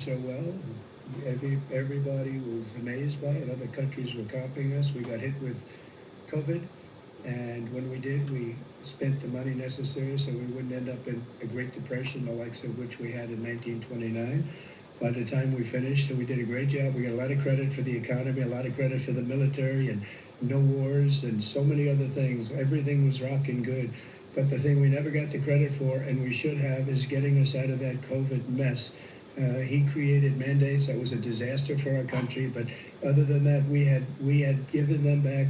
so well. Everybody was amazed by it. Other countries were copying us. We got hit with COVID, and when we did, we spent the money necessary so we wouldn't end up in a Great Depression, the likes of which we had in 1929. By the time we finished, so we did a great job. We got a lot of credit for the economy, a lot of credit for the military, and no wars, and so many other things. Everything was rocking good. But the thing we never got the credit for, and we should have, is getting us out of that COVID mess. He created mandates that was a disaster for our country. But other than that, we had given them back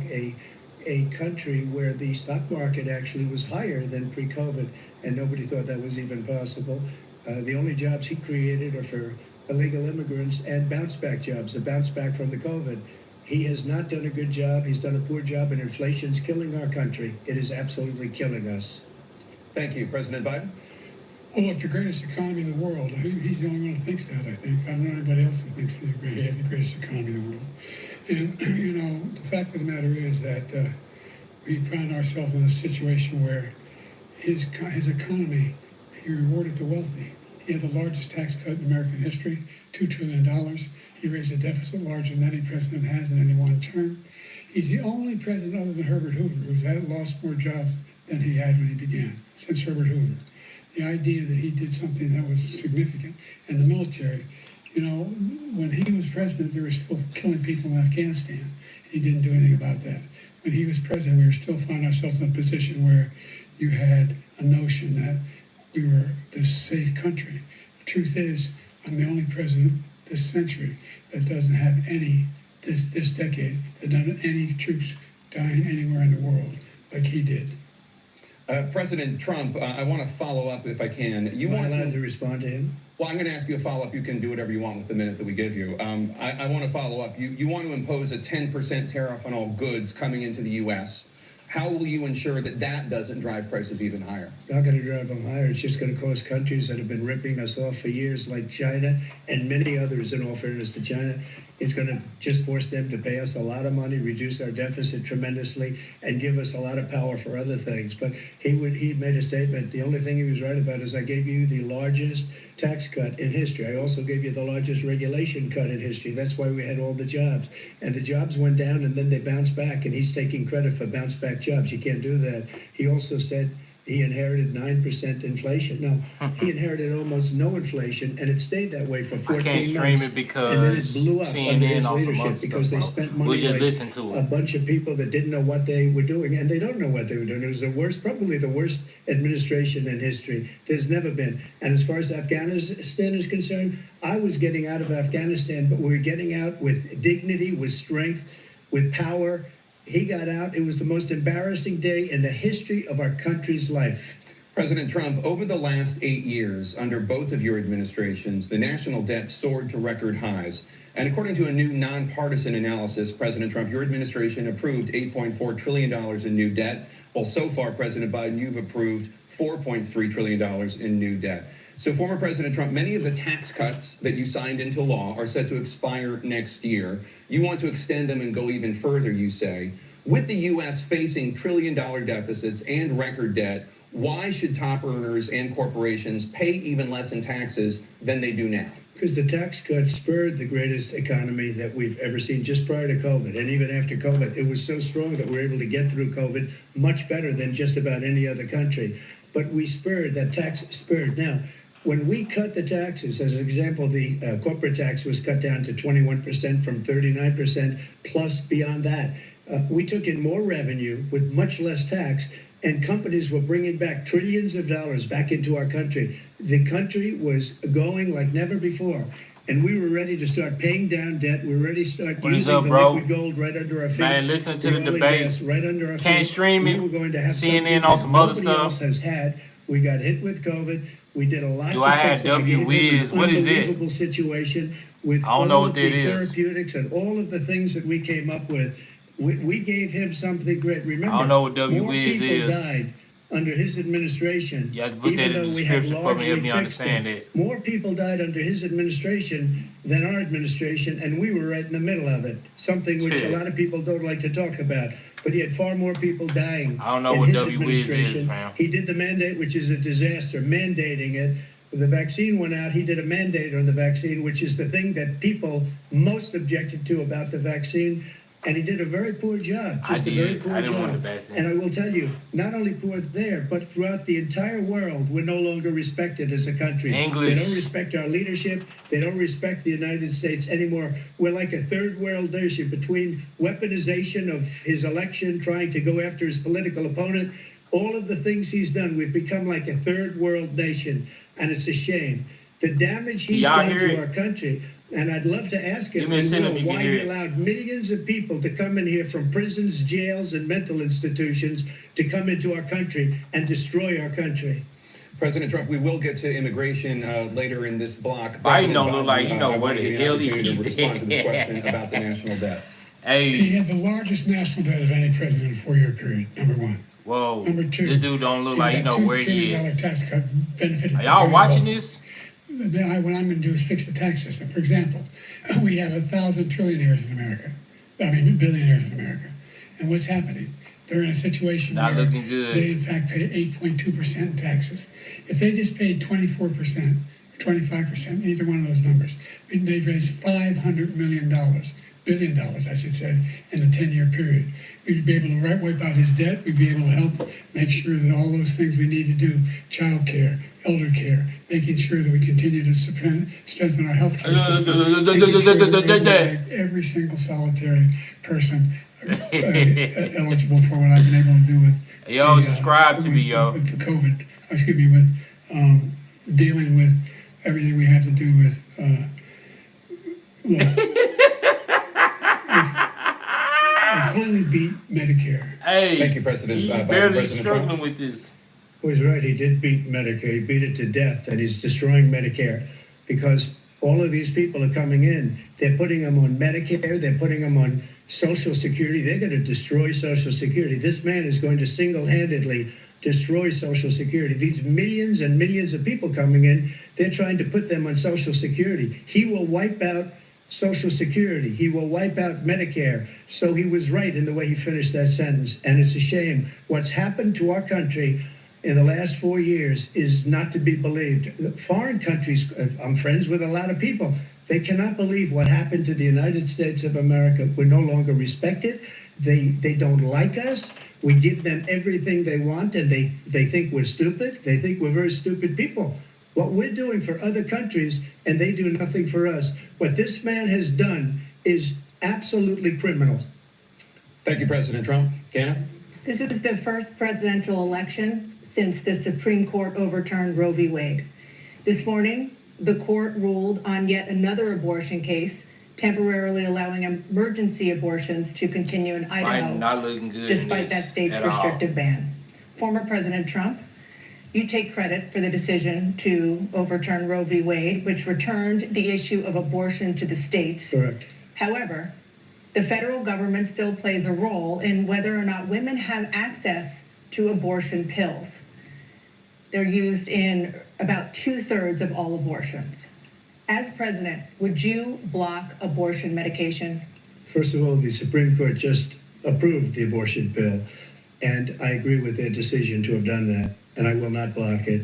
a country where the stock market actually was higher than pre-COVID, and nobody thought that was even possible. The only jobs he created are for illegal immigrants and bounce back jobs, the bounce back from the COVID. He has not done a good job. He's done a poor job, and inflation's killing our country. It is absolutely killing us. Thank you. President Biden? Well, look, the greatest economy in the world. He's the only one who thinks that, I think. I don't know anybody else who thinks we have the greatest economy in the world. And, the fact of the matter is that we found ourselves in a situation where his economy, he rewarded the wealthy. He had the largest tax cut in American history, $2 trillion. He raised a deficit larger than any president has in any one term. He's the only president other than Herbert Hoover who's lost more jobs than he had when he began, since Herbert Hoover. The idea that he did something that was significant. And the military, when he was president, they were still killing people in Afghanistan. He didn't do anything about that. When he was president, we were still finding ourselves in a position where you had a notion that we were this safe country. The truth is, I'm the only president this century that doesn't have this decade, that doesn't have any troops dying anywhere in the world like he did. President Trump, I want to follow up if I can. Am I allowed to respond to him? Well, I'm going to ask you a follow-up. You can do whatever you want with the minute that we give you. I want to follow up. You want to impose a 10% tariff on all goods coming into the U.S. How will you ensure that that doesn't drive prices even higher? It's not going to drive them higher. It's just going to cost countries that have been ripping us off for years, like China and many others, in all fairness to China. It's going to just force them to pay us a lot of money, reduce our deficit tremendously, and give us a lot of power for other things. But he made a statement. The only thing he was right about is I gave you the largest tax cut in history. I also gave you the largest regulation cut in history. That's why we had all the jobs. And the jobs went down, and then they bounced back, and he's taking credit for bounce back jobs. You can't do that. He also said he inherited 9% inflation. No, he inherited almost no inflation, and it stayed that way for 14 months. I can't stream it because and then it blew up under his CNN on some other leadership because stuff, they spent money we just like listen to a it. bunch of people that didn't know what they were doing, and they don't know what they were doing. It was the worst, probably the worst administration in history. There's never been. And as far as Afghanistan is concerned, I was getting out of Afghanistan, but we were getting out with dignity, with strength, with power. He got out. It was the most embarrassing day in the history of our country's life. President Trump, over the last 8 years, under both of your administrations, the national debt soared to record highs. And according to a new nonpartisan analysis, President Trump, your administration approved $8.4 trillion in new debt, while so far, President Biden, you've approved $4.3 trillion in new debt. So, former President Trump, many of the tax cuts that you signed into law are set to expire next year. You want to extend them and go even further, you say. With the U.S. facing trillion-dollar deficits and record debt, why should top earners and corporations pay even less in taxes than they do now? Because the tax cuts spurred the greatest economy that we've ever seen just prior to COVID. And even after COVID, it was so strong that we were able to get through COVID much better than just about any other country. But we spurred, that tax spurred. Now, when we cut the taxes, as an example, the corporate tax was cut down to 21% from 39%, plus beyond that. We took in more revenue with much less tax, and companies were bringing back trillions of dollars back into our country. The country was going like never before, and we were ready to start paying down debt. We were ready to start using the liquid gold right under our feet. Man, listen to the debate. Right under our feet. Can't stream it. We were going to have CNN on some other nobody stuff. else has had. We got hit with COVID. We did a lot Do to I fix have it. We gave WWiz? them an What is it? unbelievable situation with I don't know all what of that the is. therapeutics and all of the things that we came up with. We gave him something great. Remember, I don't know what more WWiz people is. died under his administration. You have to put that even in the though we have description for me, help largely me fixed understand it. it. More people died under his administration than our administration, and we were right in the middle of it. Something which a Yeah. lot of people don't like to talk about. But he had far more people dying I don't know in what his WWiz is, administration. fam. He did the mandate, which is a disaster, mandating it. the vaccine went out, he did a mandate on the vaccine, which is the thing that people most objected to about the vaccine. And he did a very poor job, I just a very did. poor I didn't job. want the vaccine. And I will tell you, not only poor there, but throughout the entire world, we're no longer respected as a country. English. They don't respect our leadership. They don't respect the United States anymore. We're like a third world nation between weaponization of his election, trying to go after his political opponent, all of the things he's done. We've become like a third world nation, and it's a shame. The damage he's Y'all done hear to it? our country. And I'd love to ask him Give me a second if you can why hear he it. allowed millions of people to come in here from prisons, jails, and mental institutions to come into our country and destroy our country. President Trump, we will get to immigration later in this block. Biden President don't look like he Biden, know I where want to the give you hell an opportunity to he's respond to this at. question about the national debt. He Hey, had the largest national debt of any president in a 4-year period, number one. whoa. Number two, This dude don't look like he know where he $2 trillion is. tax cut benefited. Are y'all the watching very this? wealthy. What I'm going to do is fix the tax system. For example, we have 1,000 trillionaires in America. I mean, billionaires in America. And what's happening? They're in a situation Not where looking good. they, in fact, pay 8.2% in taxes. If they just paid 24%, 25%, either one of those numbers, they'd raise $500 million, billion dollars, I should say, in a 10-year period. We'd be able to wipe out his debt. We'd be able to help make sure that all those things we need to do, child care, elder care, making sure that we continue to strengthen our health care system, making sure that we're able to make every single solitary person eligible for what I've been able to do with Yo, the, subscribe to me, yo. with the COVID, excuse me, with dealing with everything we have to do with look, we finally beat Medicare. Hey, Thank you, President he Biden. barely President struggling Trump. with this. Well, he's right. He did beat Medicare. He beat it to death, and he's destroying Medicare because all of these people are coming in. They're putting them on Medicare. They're putting them on Social Security. They're going to destroy Social Security. This man is going to single-handedly destroy Social Security. These millions and millions of people coming in, they're trying to put them on Social Security. He will wipe out Social Security. He will wipe out Medicare. So he was right in the way he finished that sentence. And it's a shame. What's happened to our country in the last 4 years is not to be believed. Foreign countries, I'm friends with a lot of people. They cannot believe what happened to the United States of America. We're no longer respected. They don't like us. We give them everything they want, and they think we're stupid. They think we're very stupid people. What we're doing for other countries, and they do nothing for us. What this man has done is absolutely criminal. Thank you, President Trump. Canna? This is the first presidential election since the Supreme Court overturned Roe v. Wade. This morning, the court ruled on yet another abortion case, temporarily allowing emergency abortions to continue in Biden Idaho, not looking good. despite in that this state's at all. restrictive ban. Former President Trump, you take credit for the decision to overturn Roe v. Wade, which returned the issue of abortion to the states. Correct. However, the federal government still plays a role in whether or not women have access to abortion pills. They're used in about 2/3 of all abortions. As president, would you block abortion medication? First of all, the Supreme Court just approved the abortion bill, and I agree with their decision to have done that, and I will not block it.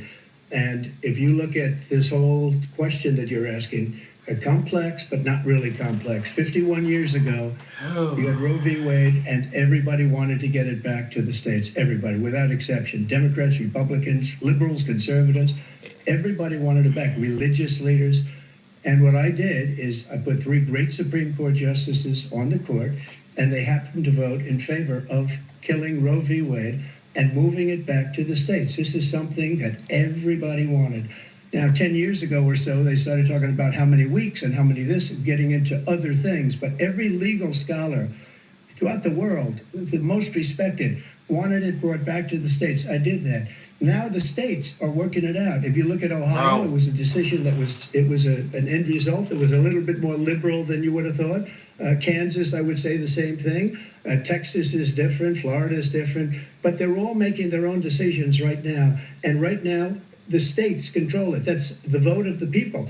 And if you look at this whole question that you're asking, complex, but not really complex. 51 years ago, you had Roe v. Wade, and everybody wanted to get it back to the states. Everybody, without exception. Democrats, Republicans, liberals, conservatives, everybody wanted it back. Religious leaders. And what I did is I put 3 great Supreme Court justices on the court, and they happened to vote in favor of killing Roe v. Wade and moving it back to the states. This is something that everybody wanted. Now, 10 years ago or so, they started talking about how many weeks and how many this, getting into other things. But every legal scholar throughout the world, the most respected, wanted it brought back to the states. I did that. Now the states are working it out. If you look at Ohio, Wow. it was a decision that was an end result that was a little bit more liberal than you would have thought. Kansas, I would say the same thing. Texas is different. Florida is different. But they're all making their own decisions right now. And right now, the states control it. That's the vote of the people.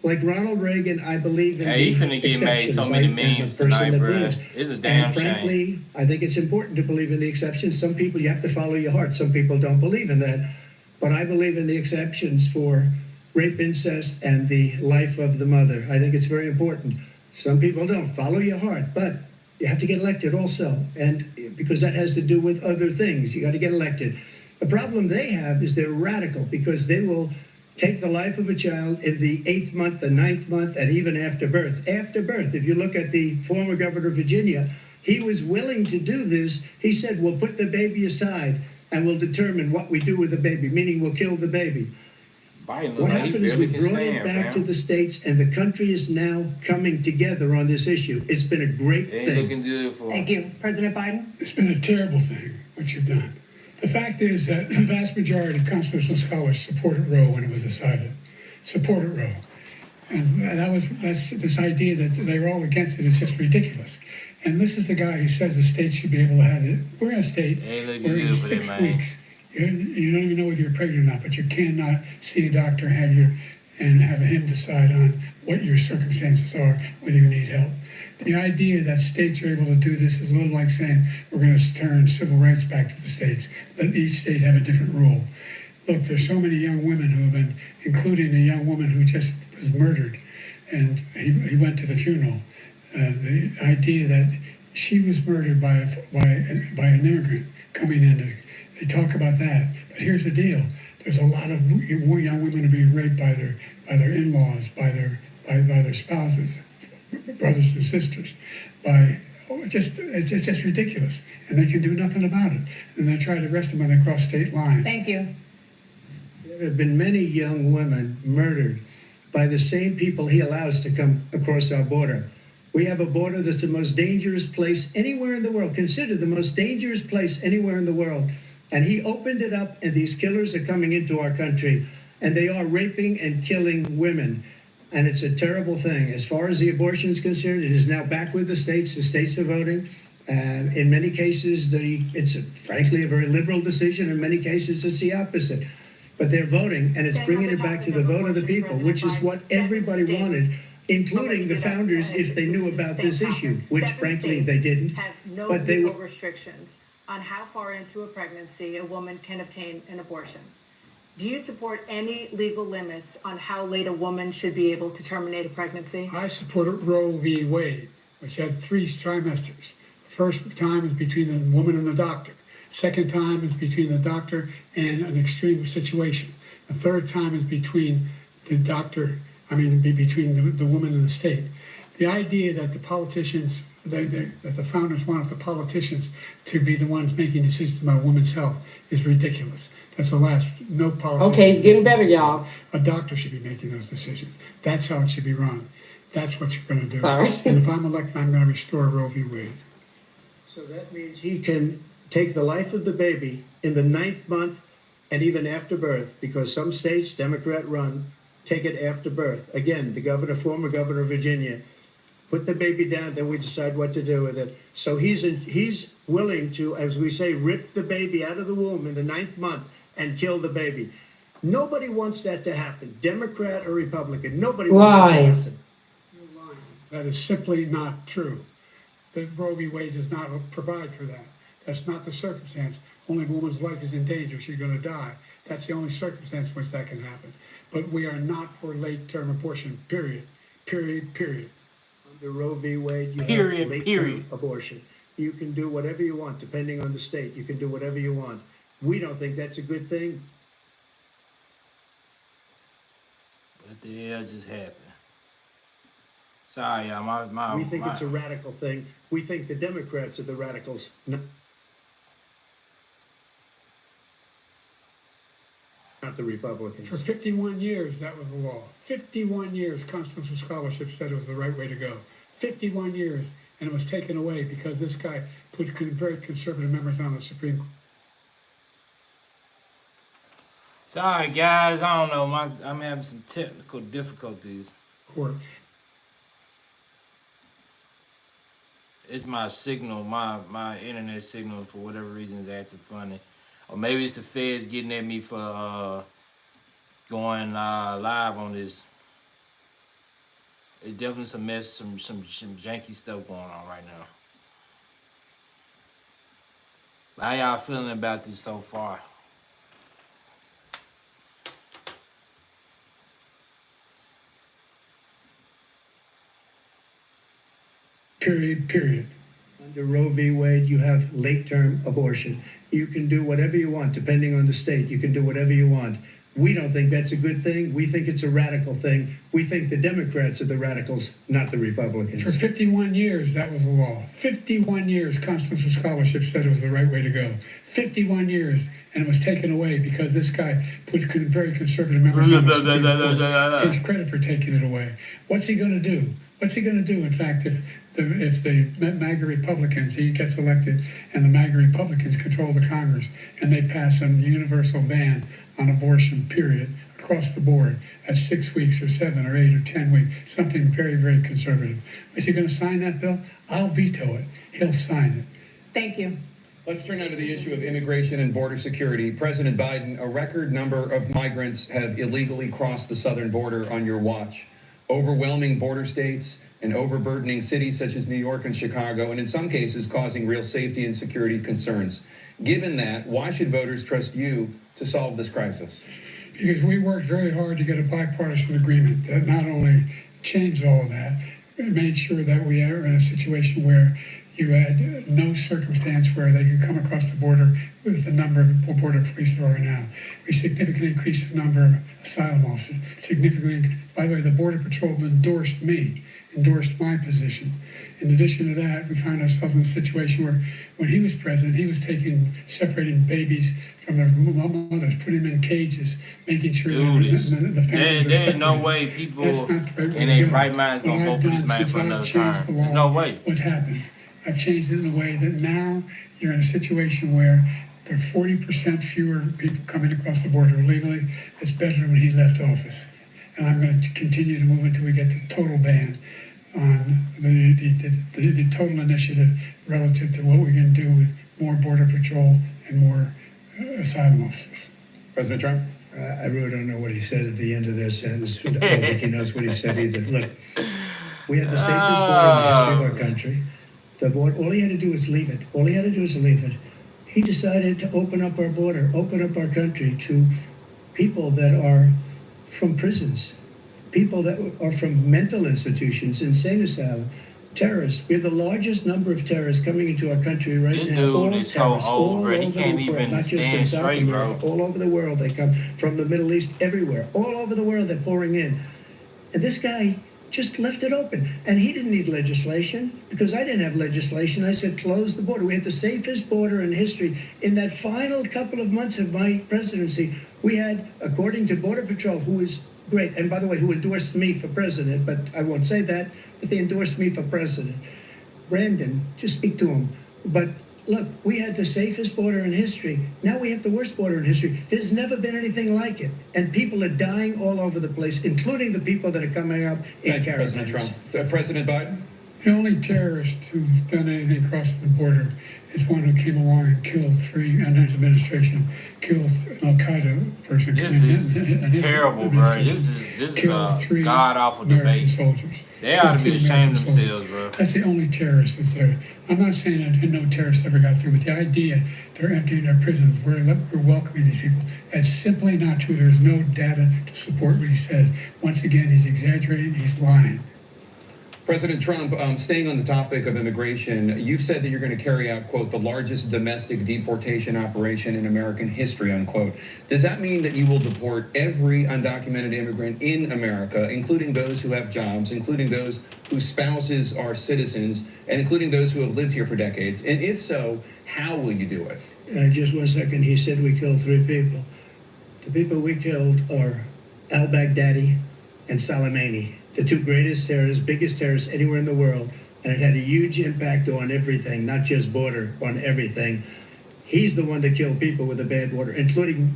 Like Ronald Reagan, I believe in Hey, he the finna get made exceptions. so many I am a memes person tonight, that bruh. believes. It's a damn And frankly, I think it's important to believe in the exceptions. Some people, you have to follow your heart. Some people don't believe in that. But I believe in the exceptions for rape, incest, and the life of the mother. I think it's very important. Some people don't follow your heart, but you have to get elected also, and because that has to do with other things. You got to get elected. The problem they have is they're radical because they will take the life of a child in the 8th month, the 9th month, and even after birth. After birth, if you look at the former governor of Virginia, he was willing to do this. He said, we'll put the baby aside and we'll determine what we do with the baby, meaning we'll kill the baby. Biden look What like he happened is we barely can brought it stand, back to fam. the states, and the country is now coming together on this issue. It's been a great Ain't thing. looking good for Thank him. you. President Biden? It's been a terrible thing, what you've done. The fact is that the vast majority of constitutional scholars supported Roe when it was decided. Supported Roe. And that's this idea that they were all against it is just ridiculous. And this is the guy who says the state should be able to have it. We're in a state Ain't looking where in good for them, 6 man. weeks, you don't even know whether you're pregnant or not, but you cannot see a doctor and have him decide on what your circumstances are, whether you need help. The idea that states are able to do this is a little like saying we're going to turn civil rights back to the states. Let each state have a different rule. Look, there's so many young women who have been, including a young woman who just was murdered, and he went to the funeral. The idea that she was murdered by an immigrant coming in, they talk about that. But here's the deal: there's a lot of young women who are being raped by their in-laws, by their spouses, brothers and sisters, it's just ridiculous, and they can do nothing about it. And they try to arrest them when they cross state lines. Thank you. There have been many young women murdered by the same people he allows to come across our border. We have a border that's the most dangerous place anywhere in the world, considered the most dangerous place anywhere in the world. And he opened it up, and these killers are coming into our country, and they are raping and killing women. And it's a terrible thing. As far as the abortion is concerned, it is now back with the states. The states are voting. And in many cases, it's frankly a very liberal decision. In many cases, it's the opposite. But they're voting, and it's bringing it back to the vote of the people, which is what everybody wanted, including the founders, if they knew about this issue, which frankly they didn't. Have no But they legal were. restrictions on how far into a pregnancy a woman can obtain an abortion. Do you support any legal limits on how late a woman should be able to terminate a pregnancy? I supported Roe v. Wade, which had 3 trimesters. The first time is between the woman and the doctor. Second time is between the doctor and an extreme situation. The third time is between the doctor, between the woman and the state. The idea that the politicians, that the founders wanted the politicians to be the ones making decisions about women's health is ridiculous. That's the last, no politician. Okay, it's getting better, y'all. A doctor should be making those decisions. That's how it should be run. That's what you're going to do. Sorry. And if I'm elected, I'm going to restore Roe v. Wade. So that means he can take the life of the baby in the 9th month and even after birth, because some states, Democrat run, take it after birth. Again, the former governor of Virginia, put the baby down, then we decide what to do with it. So he's willing to, as we say, rip the baby out of the womb in the 9th month and kill the baby. Nobody wants that to happen, Democrat or Republican. Nobody wants it to Lies. happen. That is simply not true. That Roe v. Wade does not provide for that. That's not the circumstance. Only if a woman's life is in danger, she's going to die. That's the only circumstance in which that can happen. But we are not for late-term abortion, period. Period, period. Under Roe v. Wade, you Period, have late-term period. abortion. You can do whatever you want, depending on the state. You can do whatever you want. We don't think that's a good thing. What the hell just happened? Sorry, y'all. We think it's a radical thing. We think the Democrats are the radicals. Not the Republicans. For 51 years, that was the law. 51 years, constitutional scholarship said it was the right way to go. 51 years, and it was taken away because this guy put very conservative members on the Supreme Court. Sorry, guys. I don't know. I'm having some technical difficulties. It's my signal, my internet signal for whatever reason is acting funny. Or maybe it's the feds getting at me for going live on this. It's definitely some janky stuff going on right now. How y'all feeling about this so far? period. Under Roe v. Wade, you have late-term abortion. You can do whatever you want, depending on the state. You can do whatever you want. We don't think that's a good thing. We think it's a radical thing. We think the Democrats are the radicals, not the Republicans. For 51 years, that was the law. 51 years, Constitutional Scholarship said it was the right way to go. 51 years, and it was taken away because this guy put very conservative members on the Supreme Court. Takes credit for taking it away. What's he going to do? What's he going to do, in fact, if the MAGA Republicans, he gets elected, and the MAGA Republicans control the Congress, and they pass a universal ban on abortion, period, across the board at 6 weeks or 7 or 8 or 10 weeks, something very, very conservative. Is he going to sign that bill? I'll veto it. He'll sign it. Thank you. Let's turn now to the issue of immigration and border security. President Biden, a record number of migrants have illegally crossed the southern border on your watch. Overwhelming border states and overburdening cities such as New York and Chicago, and in some cases causing real safety and security concerns. Given that, why should voters trust you to solve this crisis? Because we worked very hard to get a bipartisan agreement that not only changed all of that, but made sure that we are in a situation where you had no circumstance where they could come across the border with the number of border police there are now. We significantly increased the number of asylum officers. Significantly, by the way, the Border Patrol endorsed my position. In addition to that, we found ourselves in a situation where when he was president, he was separating babies from their mothers, putting them in cages, making sure Dude, the families there's no way people in their right mind is going to vote for this man for another term. There's no way. What's happened? I've changed it in a way that now you're in a situation where there are 40% fewer people coming across the border illegally. It's better than when he left office. And I'm going to continue to move until we get the total ban on the total initiative relative to what we can do with more Border Patrol and more asylum officers. President Trump? I really don't know what he said at the end of that sentence. I don't think he knows what he said either. Look, we had the safest border in the history of our country. The border, all he had to do was leave it. All he had to do was leave it. He decided to open up our border, open up our country to people that are from prisons, people that are from mental institutions, insane asylum, terrorists. We have the largest number of terrorists coming into our country right This now. dude All is so terrorists, old, all bro. He over can't the world, even not just in stand South straight, bro. America, all over the world. They come from the Middle East, everywhere. All over the world, they're pouring in. And this guy just left it open. And he didn't need legislation because I didn't have legislation. I said, close the border. We had the safest border in history. In that final couple of months of my presidency, we had, according to Border Patrol, who is great, and by the way, who endorsed me for president, but I won't say that, but they endorsed me for president. Brandon, just speak to him. But look, we had the safest border in history. Now we have the worst border in history. There's never been anything like it. And people are dying all over the place, including the people that are coming up in Thank you, President caravans. Trump. President Biden? The only terrorist who's done anything across the border is one who came along and killed 3, and his administration killed an Al-Qaeda person. This is and his terrible, bro. administration This is killed a 3 god-awful American debate. soldiers. They ought to be Killed 3 ashamed of American soldiers. themselves, bro. That's the only terrorist that's there. I'm not saying that no terrorist ever got through, but the idea they're emptying our prisons, we're welcoming these people, that's simply not true. There's no data to support what he said. Once again, he's exaggerating, he's lying. President Trump, staying on the topic of immigration, you've said that you're going to carry out, quote, the largest domestic deportation operation in American history, unquote. Does that mean that you will deport every undocumented immigrant in America, including those who have jobs, including those whose spouses are citizens, and including those who have lived here for decades? And if so, how will you do it? Just 1 second, he said we killed 3 people. The people we killed are al-Baghdadi and Soleimani, the 2 greatest terrorists, biggest terrorists anywhere in the world. And it had a huge impact on everything, not just border, on everything. He's the one that killed people with the bad water, including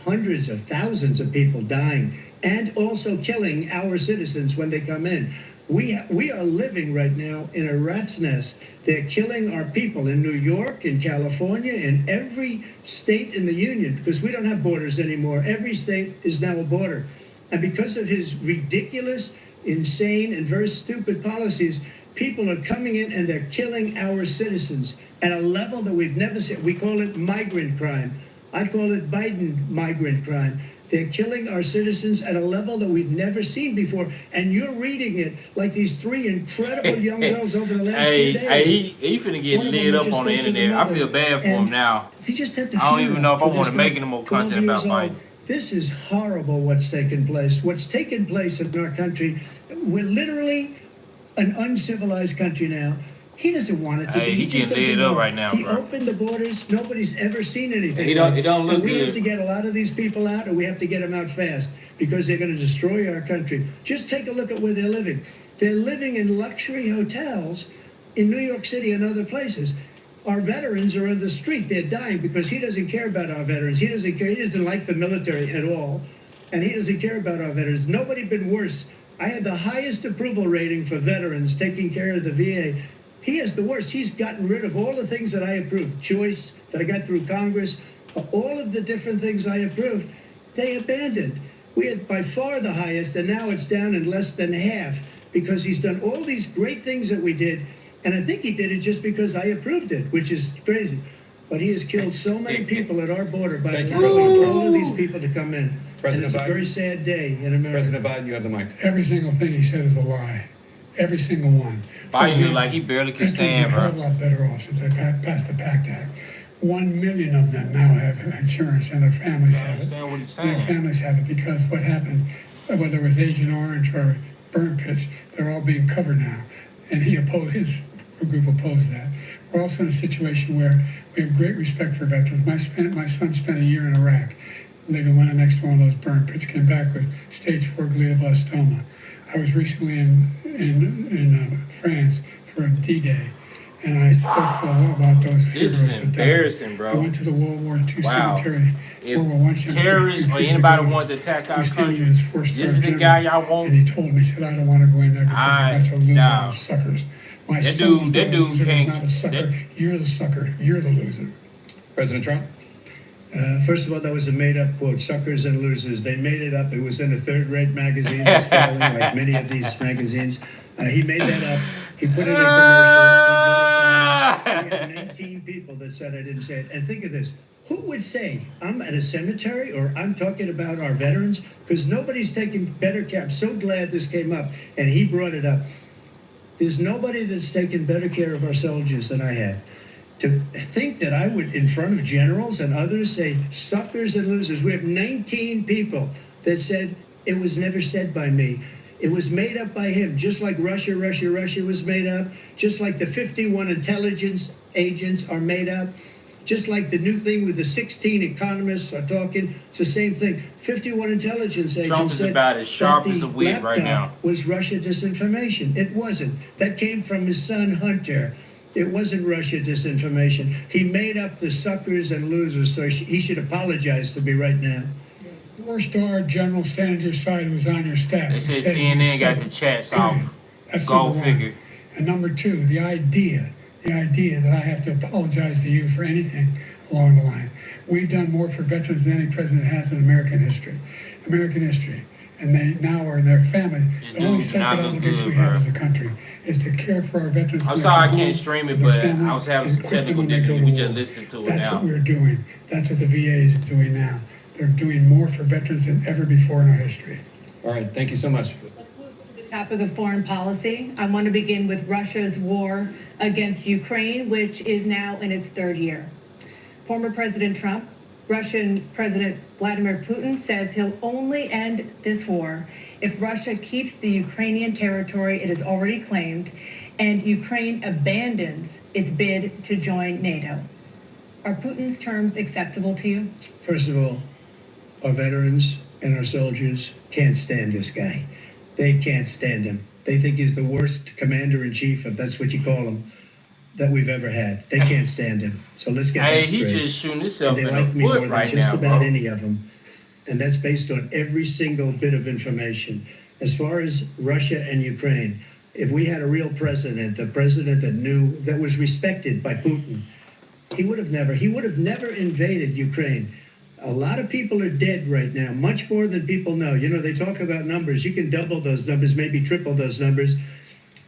hundreds of thousands of people dying and also killing our citizens when they come in. We are living right now in a rat's nest. They're killing our people in New York, in California, in every state in the union, because we don't have borders anymore. Every state is now a border. And because of his ridiculous, insane, and very stupid policies, people are coming in and they're killing our citizens at a level that we've never seen. We call it migrant crime. I call it Biden migrant crime. They're killing our citizens at a level that we've never seen before. And you're reading it like these three incredible young girls over the last few days. He finna get One of them lit up just on the spoke to the internet. I mother, feel bad for and him now. He just had the I don't even funeral know if I for want this to make girl, any more 12 content years about old. Biden. This is horrible what's taken place. What's taken place in our country, we're literally an uncivilized country now. He doesn't want it to Hey, be. he just getting doesn't lit up know. right now, He bro. opened the borders. Nobody's ever seen anything. It don't And look we good. have to get a lot of these people out, and we have to get them out fast because they're going to destroy our country. Just take a look at where they're living. They're living in luxury hotels in New York City and other places. Our veterans are on the street. They're dying because he doesn't care about our veterans. He doesn't care. He doesn't like the military at all. And he doesn't care about our veterans. Nobody been worse. I had the highest approval rating for veterans taking care of the VA. He has the worst. He's gotten rid of all the things that I approved. Choice that I got through Congress, all of the different things I approved, they abandoned. We had by far the highest, and now it's down in less than half because he's done all these great things that we did. And I think he did it just because I approved it, which is crazy. But he has killed so many people at our border by Thank you, allowing President all of these people to come in. And President it's a Biden. very sad day in America. President Biden, you have the mic. Every single thing he said is a lie. Every single one. For Biden look example, like he barely can veterans stand, are a bro. whole lot better off since I passed the PACT Act. 1 million of them now have insurance, and their families I have it. understand what he's Their saying. families have it because what happened, whether it was Agent Orange or burn pits, they're all being covered now. And his group opposed that. We're also in a situation where we have great respect for veterans. My son spent a year in Iraq, living right next to one of those burn pits, came back with stage 4 glioblastoma. I was recently in France for D-Day, and I spoke about those This heroes is that died. embarrassing, I bro. went to the World War II Wow. cemetery. If World War I cemetery, terrorists or 50 anybody ago. want to attack our He was standing country, in his four-star this is the general, guy y'all want. And he told me, he said, I don't want to go in there because they're a bunch of losers no. and suckers. My That son dude- was that not a dude loser, he's can't- not a sucker. that- You're the sucker. You're the loser. President Trump? First of all, that was a made-up quote, suckers and losers. They made it up. It was in a third-rate magazine, Sterling, like many of these magazines. He made that up. He put it in commercials. We had 19 people that said I didn't say it. And think of this. Who would say I'm at a cemetery or I'm talking about our veterans? Because nobody's taking better care. I'm so glad this came up and he brought it up. There's nobody that's taken better care of our soldiers than I have. To think that I would, in front of generals and others, say suckers and losers. We have 19 people that said it was never said by me. It was made up by him, just like Russia was made up, just like the 51 intelligence agents are made up, just like the new thing with the 16 economists are talking. It's the same thing. 51 intelligence agents Trump is said about as sharp that as a the whip right laptop now. was Russia disinformation. It wasn't. That came from his son Hunter. It wasn't Russia disinformation. He made up the suckers and losers, so he should apologize to me right now. Four-star general standing to your side who was on your staff. They who said said you CNN got said the it. chats off. Period. That's Go number one. figure. And number two, the idea that I have to apologize to you for anything along the line. We've done more for veterans than any president has in American history. And they now are in their family. This The only dude do not sacred look obligation good, we have bro. as a country is to care for our veterans. I'm when they sorry I come can't home, stream it, and their but I families, was having and some quickly technical when they go difficulties. We to just war. listened to it That's now. what we're doing. That's what the VA is doing now. They're doing more for veterans than ever before in our history. All right, thank you so much. Let's move to the topic of foreign policy. I want to begin with Russia's war against Ukraine, which is now in its third year. Former President Trump, Russian President Vladimir Putin says he'll only end this war if Russia keeps the Ukrainian territory it has already claimed and Ukraine abandons its bid to join NATO. Are Putin's terms acceptable to you? First of all, our veterans and our soldiers can't stand this guy. They can't stand him. They think he's the worst commander-in-chief, if that's what you call him, that we've ever had. They can't stand him. So let's get Hey, that he straight. just shooting And himself they in like the me more foot than right just now, about bro. any of them. And that's based on every single bit of information. As far as Russia and Ukraine, if we had a real president, the president that knew, that was respected by Putin, he would have never invaded Ukraine. A lot of people are dead right now, much more than people know. You know, they talk about numbers. You can double those numbers, maybe triple those numbers.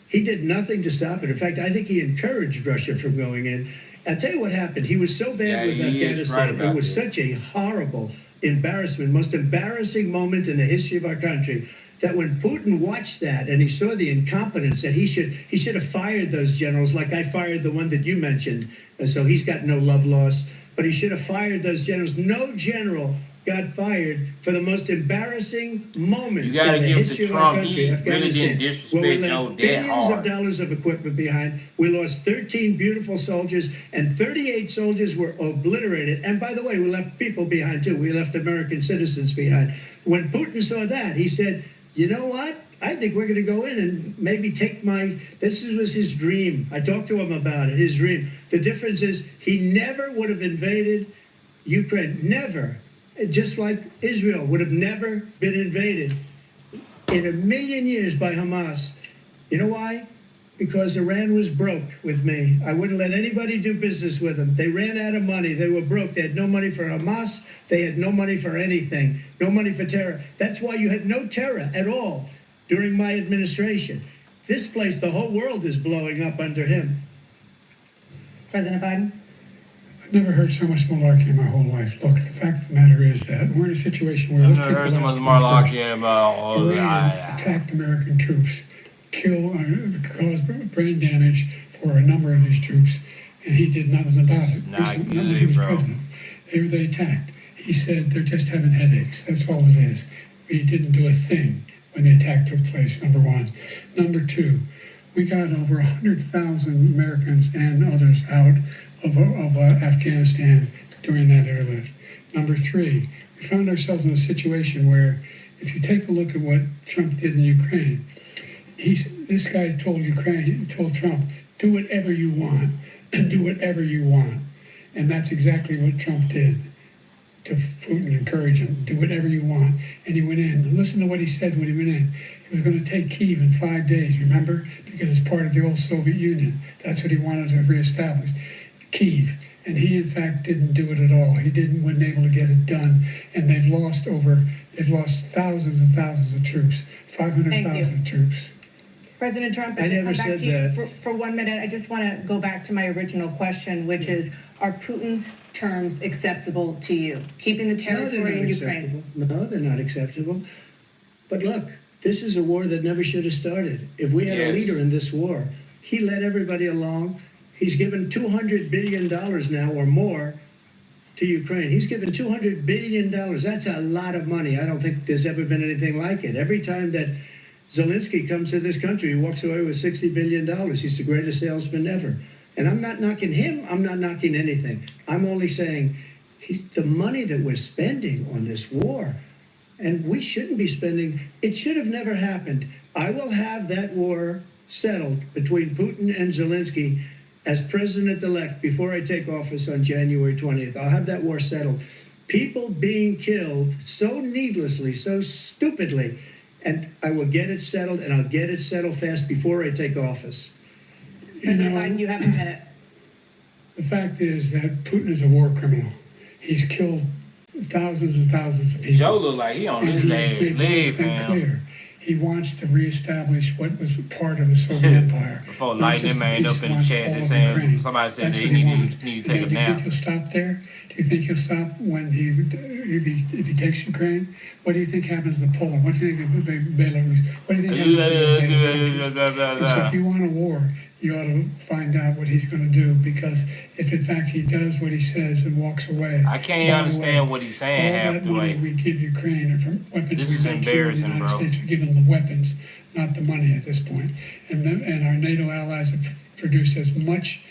He did nothing to stop it. In fact, I think he encouraged Russia from going in. I'll tell you what happened. He was so bad Yeah, with he is Afghanistan. right about It was that. such a horrible, embarrassment, most embarrassing moment in the history of our country. That when Putin watched that and he saw the incompetence, that he should have fired those generals, like I fired the one that you mentioned. And so he's got no love lost, but he should have fired those generals. No general got fired for the most embarrassing moment You gotta in the give it history to of our Trump. country, He really Afghanistan, didn't where we disrespect left Joe that billions of hard. dollars of equipment behind. We lost 13 beautiful soldiers, and 38 soldiers were obliterated. And by the way, we left people behind too. We left American citizens behind. When Putin saw that, he said, you know what? I think we're going to go in and maybe take this was his dream. I talked to him about it, his dream. The difference is he never would have invaded Ukraine. Never. Just like Israel would have never been invaded in a million years by Hamas. You know why? Because Iran was broke with me. I wouldn't let anybody do business with them. They ran out of money. They were broke. They had no money for Hamas. They had no money for anything. No money for terror. That's why you had no terror at all during my administration. This place, the whole world is blowing up under him. President Biden? I've never heard so much malarkey in my whole life. Look, the fact of the matter is that we're in a situation where I've let's never take heard the so much last point first. malarkey about Iran attacked American troops, caused brain damage for a number of these troops, and he did nothing about it. Not Not when good, he was bro. president. They attacked. He said they're just having headaches. That's all it is. He didn't do a thing when the attack took place, number one. Number two, we got over 100,000 Americans and others out of Afghanistan during that airlift. Number three, we found ourselves in a situation where, if you take a look at what Trump did in Ukraine, this guy told Trump, do whatever you want and do whatever you want. And that's exactly what Trump did to Putin, encourage him, do whatever you want. And he went in. And listen to what he said when he went in. He was going to take Kyiv in 5 days, remember? Because it's part of the old Soviet Union. That's what he wanted to reestablish, Kyiv. And he, in fact, didn't do it at all. He wasn't able to get it done. And they've lost thousands and thousands of troops, 500,000 troops. President Trump, I if I never come back said to you that. for 1 minute, I just want to go back to my original question, which is, are Putin's terms acceptable to you? Keeping the No, they're territory not in Ukraine? acceptable. No, they're not acceptable. But look, this is a war that never should have started. If we had a Yes. leader in this war, he led everybody along. He's given $200 billion now or more to Ukraine. He's given $200 billion. That's a lot of money. I don't think there's ever been anything like it. Every time that Zelensky comes to this country, he walks away with $60 billion. He's the greatest salesman ever. And I'm not knocking him. I'm not knocking anything. I'm only saying the money that we're spending on this war, and we shouldn't be spending, it should have never happened. I will have that war settled between Putin and Zelensky as president-elect before I take office on January 20th. I'll have that war settled. People being killed so needlessly, so stupidly, and I will get it settled, and I'll get it settled fast before I take office. President Biden, you have a minute. The fact is that Putin is a war criminal. He's killed thousands and thousands of people. Joe look like he on And his he's last made one leg, thing fam. clear. He wants to reestablish what was part of the Soviet Empire. Before Not lighting just him a man piece, up he in the wants chat all that of saying Ukraine. somebody said That's they what he need wants. to take a And do you think nap. he'll stop there? Do you think he'll stop when if he takes Ukraine? What do you think happens to Poland? What do you think of Belarus? What do you think happens to those NATO countries? And so if you want a war, you ought to find out what he's going to do, because if in fact he does what he says and walks away, I can't by the understand way, what he's saying all half that the money way. we give Ukraine are from weapons This we is make here in the embarrassing, United bro. States. We give them the weapons, not the money at this point. And our NATO allies have produced as much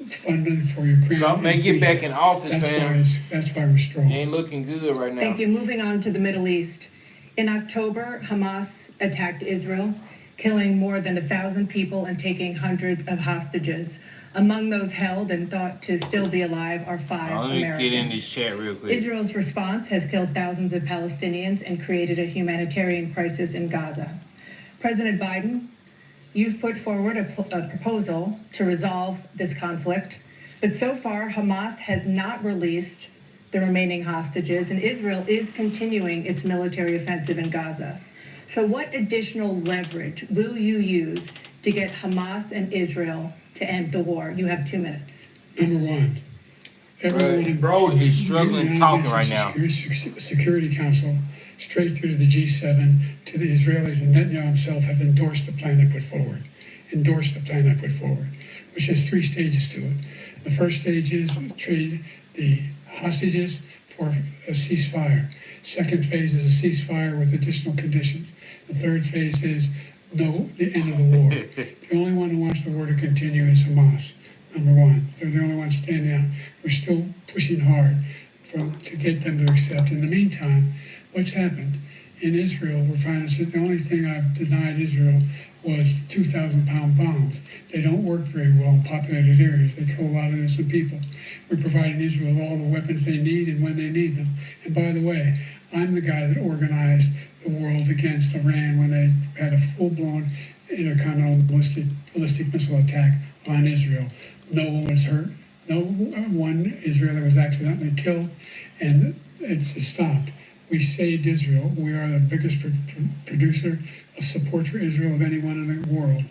funding for Ukraine. Trump may as get we back have. in office, fam. That's why we're strong. He ain't looking good right now. Thank you. Moving on to the Middle East. In October, Hamas attacked Israel, killing more than 1,000 people and taking hundreds of hostages. Among those held and thought to still be alive are 5 Let me Americans. get in this chat real quick. Israel's response has killed thousands of Palestinians and created a humanitarian crisis in Gaza. President Biden, you've put forward a proposal to resolve this conflict, but so far Hamas has not released the remaining hostages, and Israel is continuing its military offensive in Gaza. So what additional leverage will you use to get Hamas and Israel to end the war? You have 2 minutes. Number one, everyone Bro in is struggling United talking Nations right now. Security Council, straight through to the G7, to the Israelis, and Netanyahu himself have endorsed the plan I put forward. Which has 3 stages to it. The first stage is trade the hostages for a ceasefire. Second phase is a ceasefire with additional conditions. The third phase is the end of the war. The only one who wants the war to continue is Hamas, number one. They're the only ones standing out. We're still pushing hard to get them to accept. In the meantime, what's happened? In Israel, we're finding that the only thing I've denied Israel was 2,000-pound bombs. They don't work very well in populated areas. They kill a lot of innocent people. We're providing Israel all the weapons they need and when they need them. And by the way, I'm the guy that organized the world against Iran when they had a full-blown intercontinental ballistic missile attack on Israel. No one was hurt. No one Israeli was accidentally killed, and it just stopped. We saved Israel. We are the biggest producer of support for Israel of anyone in the world.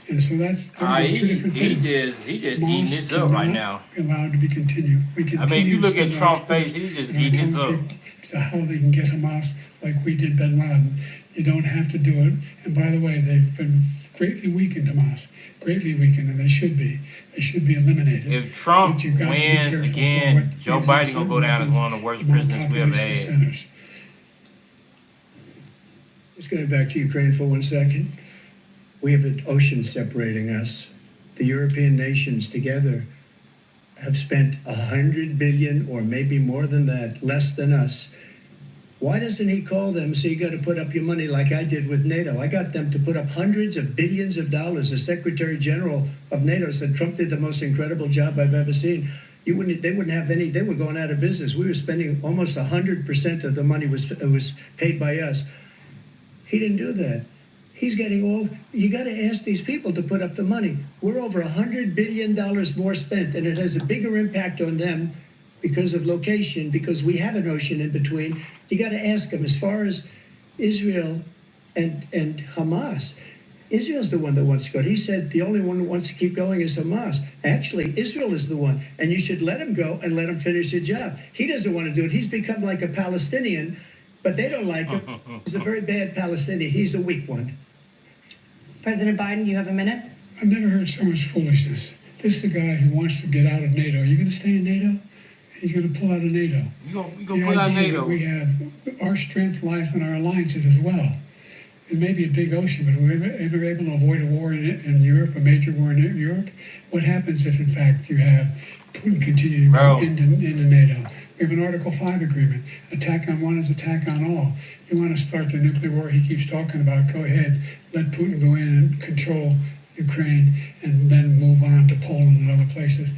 And so that's two different things. He just eating this up right now. Allowed to be continued. We continue. I mean, if you look at to Trump's stabilize face, he's just and we're eating this telling up. people to how they can get Hamas like we did Bin Laden. You don't have to do it. And by the way, they've been greatly weakened, Hamas, greatly weakened, and they should be. They should be eliminated. If Trump But you've got to be wins careful for again, what Joe gives Biden us gonna go down as weapons one of the worst among presidents we ever population had. centers. Just going back to Ukraine for 1 second. We have an ocean separating us. The European nations together have spent 100 billion, or maybe more than that, less than us. Why doesn't he call them? So you got to put up your money like I did with NATO. I got them to put up hundreds of billions of dollars. The Secretary General of NATO said Trump did the most incredible job I've ever seen. They wouldn't have any. They were going out of business. We were spending almost 100% of the money was paid by us. He didn't do that. He's getting all. You got to ask these people to put up the money. We're over $100 billion more spent, and it has a bigger impact on them because of location, because we have an ocean in between. You got to ask them. As far as Israel and Hamas, Israel's the one that wants to go. He said the only one who wants to keep going is Hamas. Actually, Israel is the one, and you should let him go and let him finish the job. He doesn't want to do it. He's become like a Palestinian, but they don't like him. He's a very bad Palestinian. He's a weak one. President Biden, you have a minute. I've never heard so much foolishness. This is the guy who wants to get out of NATO. Are you going to stay in NATO? He's going to pull out of NATO. You gonna pull out NATO? We have our strength lies in our alliances as well. It may be a big ocean, but we're ever able to avoid a war in Europe, a major war in Europe. What happens if, in fact, you have Putin continue to go into NATO? We have an Article 5 agreement. Attack on one is attack on all. You want to start the nuclear war he keeps talking about, go ahead. Let Putin go in and control Ukraine and then move on to Poland and other places.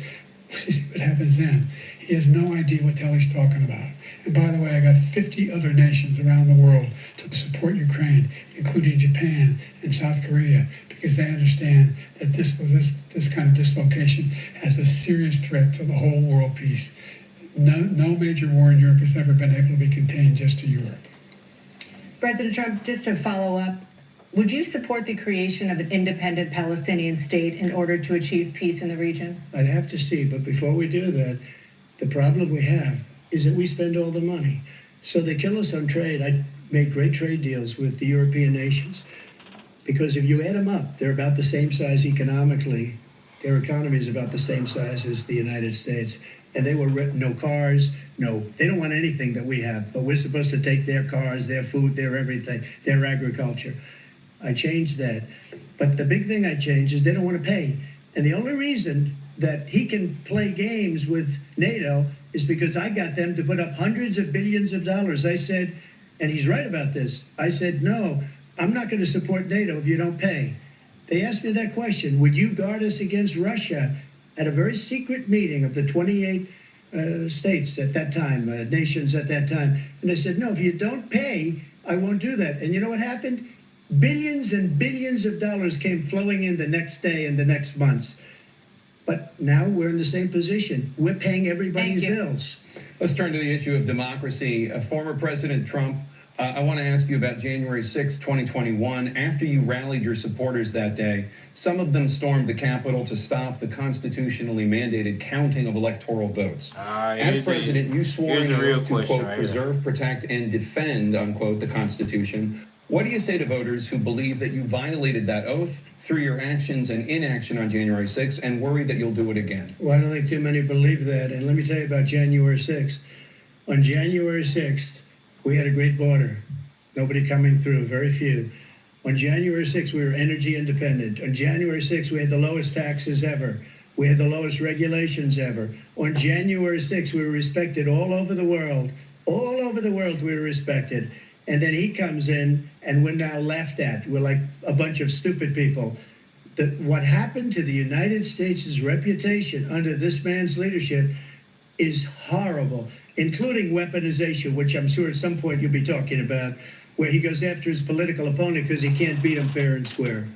See what happens then. He has no idea what the hell he's talking about. And by the way, I got 50 other nations around the world to support Ukraine, including Japan and South Korea, because they understand that this kind of dislocation has a serious threat to the whole world peace. No major war in Europe has ever been able to be contained just to Europe. President Trump, just to follow up, would you support the creation of an independent Palestinian state in order to achieve peace in the region? I'd have to see, but before we do that, the problem we have is that we spend all the money. So they kill us on trade. I made great trade deals with the European nations because if you add them up, they're about the same size economically. Their economy is about the same size as the United States. And they were no cars, they don't want anything that we have, but we're supposed to take their cars, their food, their everything, their agriculture. I changed that. But the big thing I changed is they don't want to pay. And the only reason that he can play games with NATO is because I got them to put up hundreds of billions of dollars. I said, and he's right about this, I said, no, I'm not going to support NATO if you don't pay. They asked me that question, would you guard us against Russia? At a very secret meeting of the 28 states at that time, nations at that time. And I said, no, if you don't pay, I won't do that. And you know what happened? Billions and billions of dollars came flowing in the next day and the next months. But now we're in the same position. We're paying everybody's bills. Let's turn to the issue of democracy. Former President Trump I want to ask you about January 6, 2021. After you rallied your supporters that day, some of them stormed the Capitol to stop the constitutionally mandated counting of electoral votes. As president, you swore here's an a real oath to, question quote, right here. preserve, protect, and defend, unquote, the Constitution. What do you say to voters who believe that you violated that oath through your actions and inaction on January 6th and worry that you'll do it again? Well, I don't think too many believe that. And let me tell you about January 6th. On January 6th, we had a great border. Nobody coming through, very few. On January 6th, we were energy independent. On January 6th, we had the lowest taxes ever. We had the lowest regulations ever. On January 6th, we were respected all over the world. All over the world, we were respected. And then he comes in, and we're now laughed at. We're like a bunch of stupid people. What happened to the United States' reputation under this man's leadership is horrible, including weaponization, which I'm sure at some point you'll be talking about, where he goes after his political opponent because he can't beat him fair and square.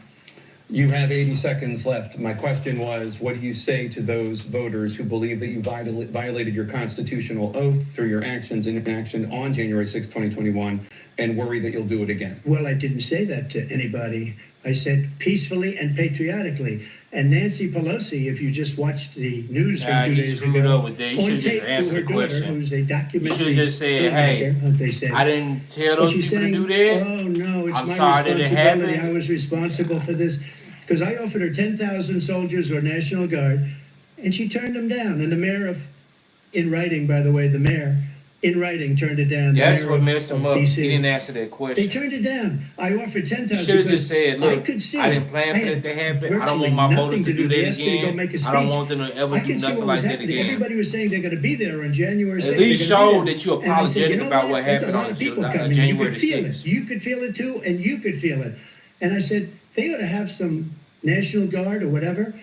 You have 80 seconds left. My question was, what do you say to those voters who believe that you violated your constitutional oath through your actions and inaction on January 6, 2021, and worry that you'll do it again? Well, I didn't say that to anybody. I said peacefully and patriotically. And Nancy Pelosi, if you just watched the news from 2 days screwed ago, up with that. You on should've just tape to answered her the daughter, question. who's a documentary You should've just said, filmmaker, hey, they said. I didn't tell And those she's people saying, to do that. oh no, it's I'm my sorry that it responsibility. happened. I was responsible for this. Because I offered her 10,000 soldiers or National Guard, and she turned them down. And the mayor in writing, by the way, the mayor, in writing, turned it down. That's the mayor what of- messed him of up. DC. He didn't answer that question. They turned it down. I offered 10,000. You should have because just said, look, I could see I didn't plan I for had that to happen. I don't virtually want my nothing voters to do They that asked me to go again. make a I don't speech. want them to ever I do could see nothing what like was that happening. again. Everybody was saying they're going to be there on January 6th. At least They're gonna show be there. that you're And I said, apologetic about what? what There's happened a lot on of people July- coming. January You could feel 6th. it. You could feel it too, and you could feel it. And I said, they ought to have some National Guard or whatever.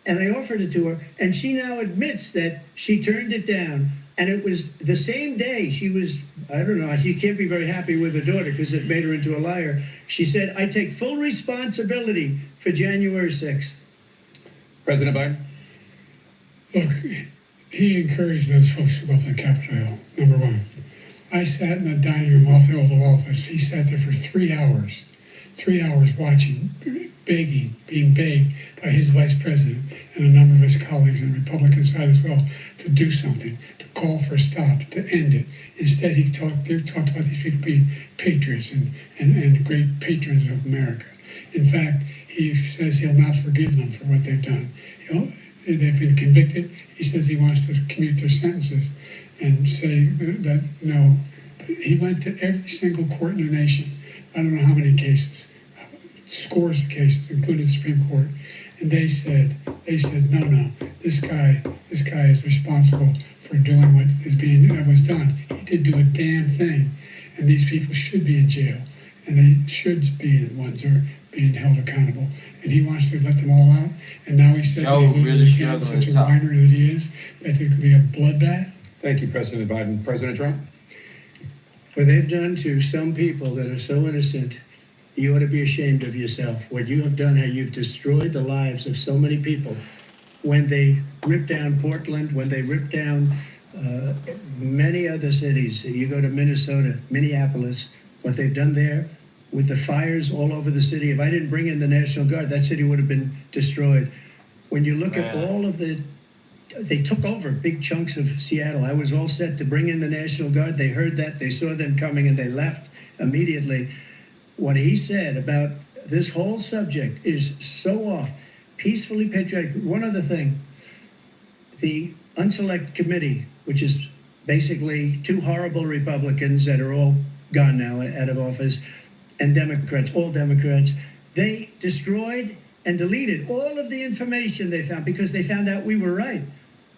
And I offered it to her, and she now admits that she turned it down. And it was the same day she was, I don't know, you can't be very happy with her daughter because it made her into a liar. She said, I take full responsibility for January 6th. President Biden? Look, he encouraged those folks to go up to the Capitol Hill, number one. I sat in the dining room off the Oval Office. He sat there for 3 hours. 3 hours watching, begging, being begged by his vice president and a number of his colleagues on the Republican side as well to do something, to call for a stop, to end it. Instead, they talked about these people being patriots and great patrons of America. In fact, he says he'll not forgive them for what they've done. They've been convicted. He says he wants to commute their sentences and say that no. But he went to every single court in the nation. I don't know how many cases, scores of cases, including the Supreme Court, and they said, no, this guy is responsible for doing what was done. He did do a damn thing, and these people should be in jail, and they should be the ones who are being held accountable. And he wants to let them all out, and now he says Joe he loses really again, struggling such a to talk. whiner that he is, that there could be a bloodbath. Thank you, President Biden. President Trump? What they've done to some people that are so innocent, you ought to be ashamed of yourself. What you have done, how you've destroyed the lives of so many people. When they ripped down Portland, when they ripped down many other cities, you go to Minnesota, Minneapolis, what they've done there with the fires all over the city. If I didn't bring in the National Guard, that city would have been destroyed. When you look at all of they took over big chunks of Seattle. I was all set to bring in the National Guard. They heard that, they saw them coming, and they left immediately. What he said about this whole subject is so off. Peacefully patriotic. One other thing, the Unselect Committee, which is basically two horrible Republicans that are all gone now, out of office, and Democrats, all Democrats, they destroyed and deleted all of the information they found because they found out we were right.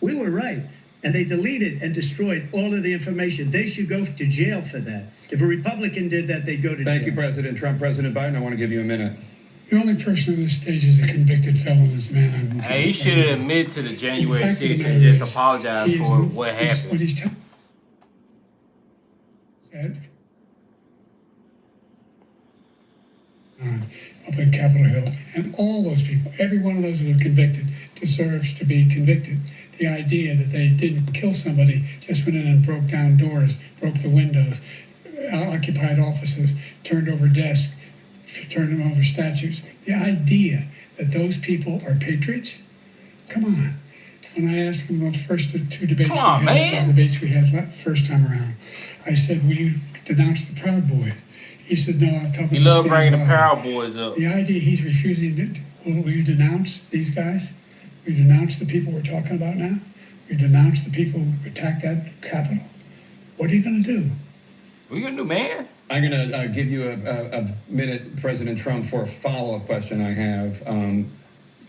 We were right. And they deleted and destroyed all of the information. They should go to jail for that. If a Republican did that, they'd go to jail. Thank you, President Trump. President Biden, I want to give you a minute. The only person on this stage is a convicted felon is the man I'm looking Hey, he at. should have admitted to the January The fact of the 6th and matter just is, apologized he is- for what What happened. he's telling up in Capitol Hill, and all those people, every one of those that are convicted, deserves to be convicted. The idea that they didn't kill somebody, just went in and broke down doors, broke the windows, occupied offices, turned over desks, turned them over statues. The idea that those people are patriots? Come on. When I asked him the first two debates Come on, we had first time around, I said, will you denounce the Proud Boys? He said, no, I'll tell them He to love stand bringing the by. Proud Boys up. The idea he's refusing to, will you denounce these guys? Will you denounce the people we're talking about now? Will you denounce the people who attacked that Capitol? What are you going to do? What you gonna do, man? I'm going to give you a minute, President Trump, for a follow-up question I have.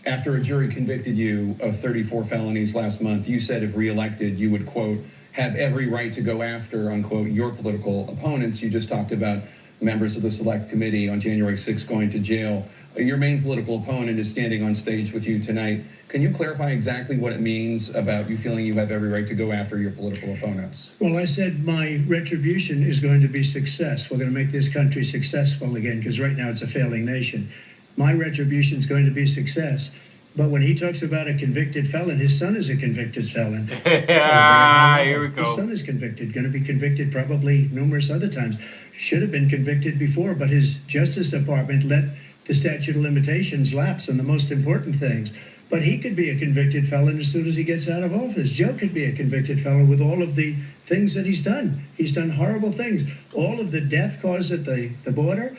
After a jury convicted you of 34 felonies last month, you said if reelected, you would, quote, have every right to go after, unquote, your political opponents. You just talked about members of the Select Committee on January 6th going to jail. Your main political opponent is standing on stage with you tonight. Can you clarify exactly what it means about you feeling you have every right to go after your political opponents? Well, I said my retribution is going to be success. We're going to make this country successful again, because right now it's a failing nation. My retribution is going to be success. But when he talks about a convicted felon, his son is a convicted felon. Here we His go. son is convicted, going to be convicted probably numerous other times. Should have been convicted before, but his Justice Department let the statute of limitations lapse on the most important things. But he could be a convicted felon as soon as he gets out of office. Joe could be a convicted felon with all of the things that he's done. He's done horrible things. All of the death caused at the border,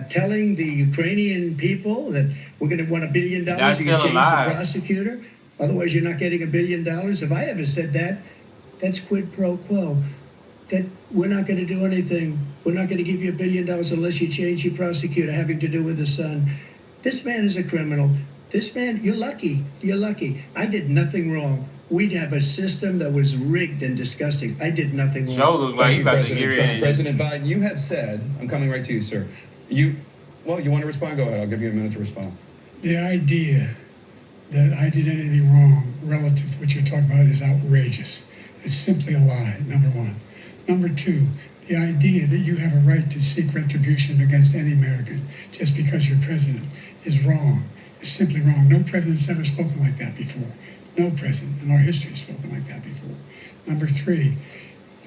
telling the Ukrainian people that we're going to want $1 billion, you can change the prosecutor. Otherwise, you're not getting $1 billion. If I ever said that, that's quid pro quo. That we're not going to do anything. We're not going to give you $1 billion unless you change your prosecutor having to do with the son. This man is a criminal. This man, you're lucky. You're lucky. I did nothing wrong. We'd have a system that was rigged and disgusting. I did nothing wrong. Joe looks like he about to President hear Trump. it. President Biden, you have said, I'm coming right to you, sir. You want to respond? Go ahead. I'll give you a minute to respond. The idea that I did anything wrong relative to what you're talking about is outrageous. It's simply a lie, number one. Number two, the idea that you have a right to seek retribution against any American just because you're president is wrong. It's simply wrong. No president's ever spoken like that before. No president in our history has spoken like that before. Number three,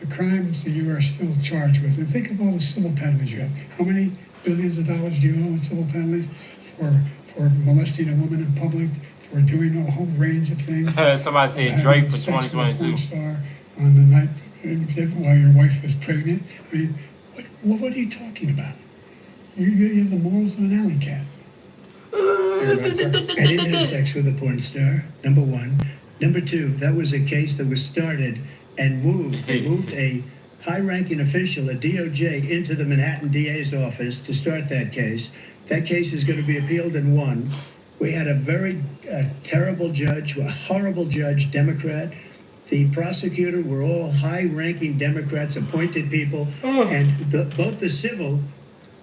the crimes that you are still charged with, and think of all the civil penalties you have. How many billions of dollars do you owe in civil penalties for molesting a woman in public, for doing a whole range of things? Somebody said Having Drake for sex with a 2022. porn star on the night while your wife was pregnant. I mean, what are you talking about? You have the morals of an alley cat. I didn't have sex with a porn star, number one. Number two, that was a case that was started and moved. They moved a high-ranking official at DOJ into the Manhattan DA's office to start that case. That case is going to be appealed and won. We had a very terrible judge, a horrible judge, Democrat. The prosecutor were all high-ranking Democrats, appointed people, and both the civil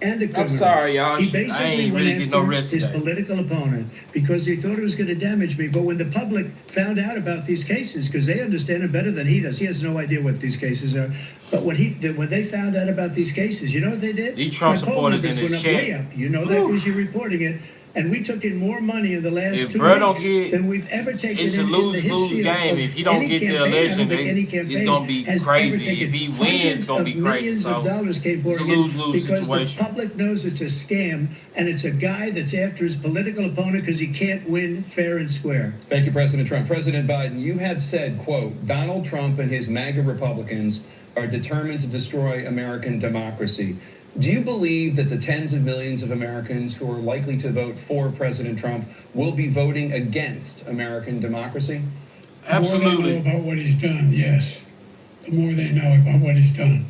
and the criminal. I'm sorry, y'all. He I basically ain't went really getting after no rest his today. political opponent because he thought it was going to damage me. But when the public found out about these cases, because they understand it better than he does, he has no idea what these cases are. But when they found out about these cases, you know what they did? These Trump My poll supporters numbers in went his up way chat. up. You know that because you're reporting it. And we took in more money in the last If 2 bro don't weeks get- than we've ever taken It's a in the lose-lose history game. of If he don't any get the campaign. I election, don't think any it's campaign gonna be has crazy. ever taken If he wins, it's gonna be hundreds of crazy. millions of So, dollars came it's a pouring in lose-lose because situation. the public knows it's a scam and it's a guy that's after his political opponent because he can't win fair and square. Thank you, President Trump. President Biden, you have said, quote, Donald Trump and his MAGA Republicans are determined to destroy American democracy. Do you believe that the tens of millions of Americans who are likely to vote for President Trump will be voting against American democracy? The more they absolutely. know about what he's done, yes. The more they know about what he's done.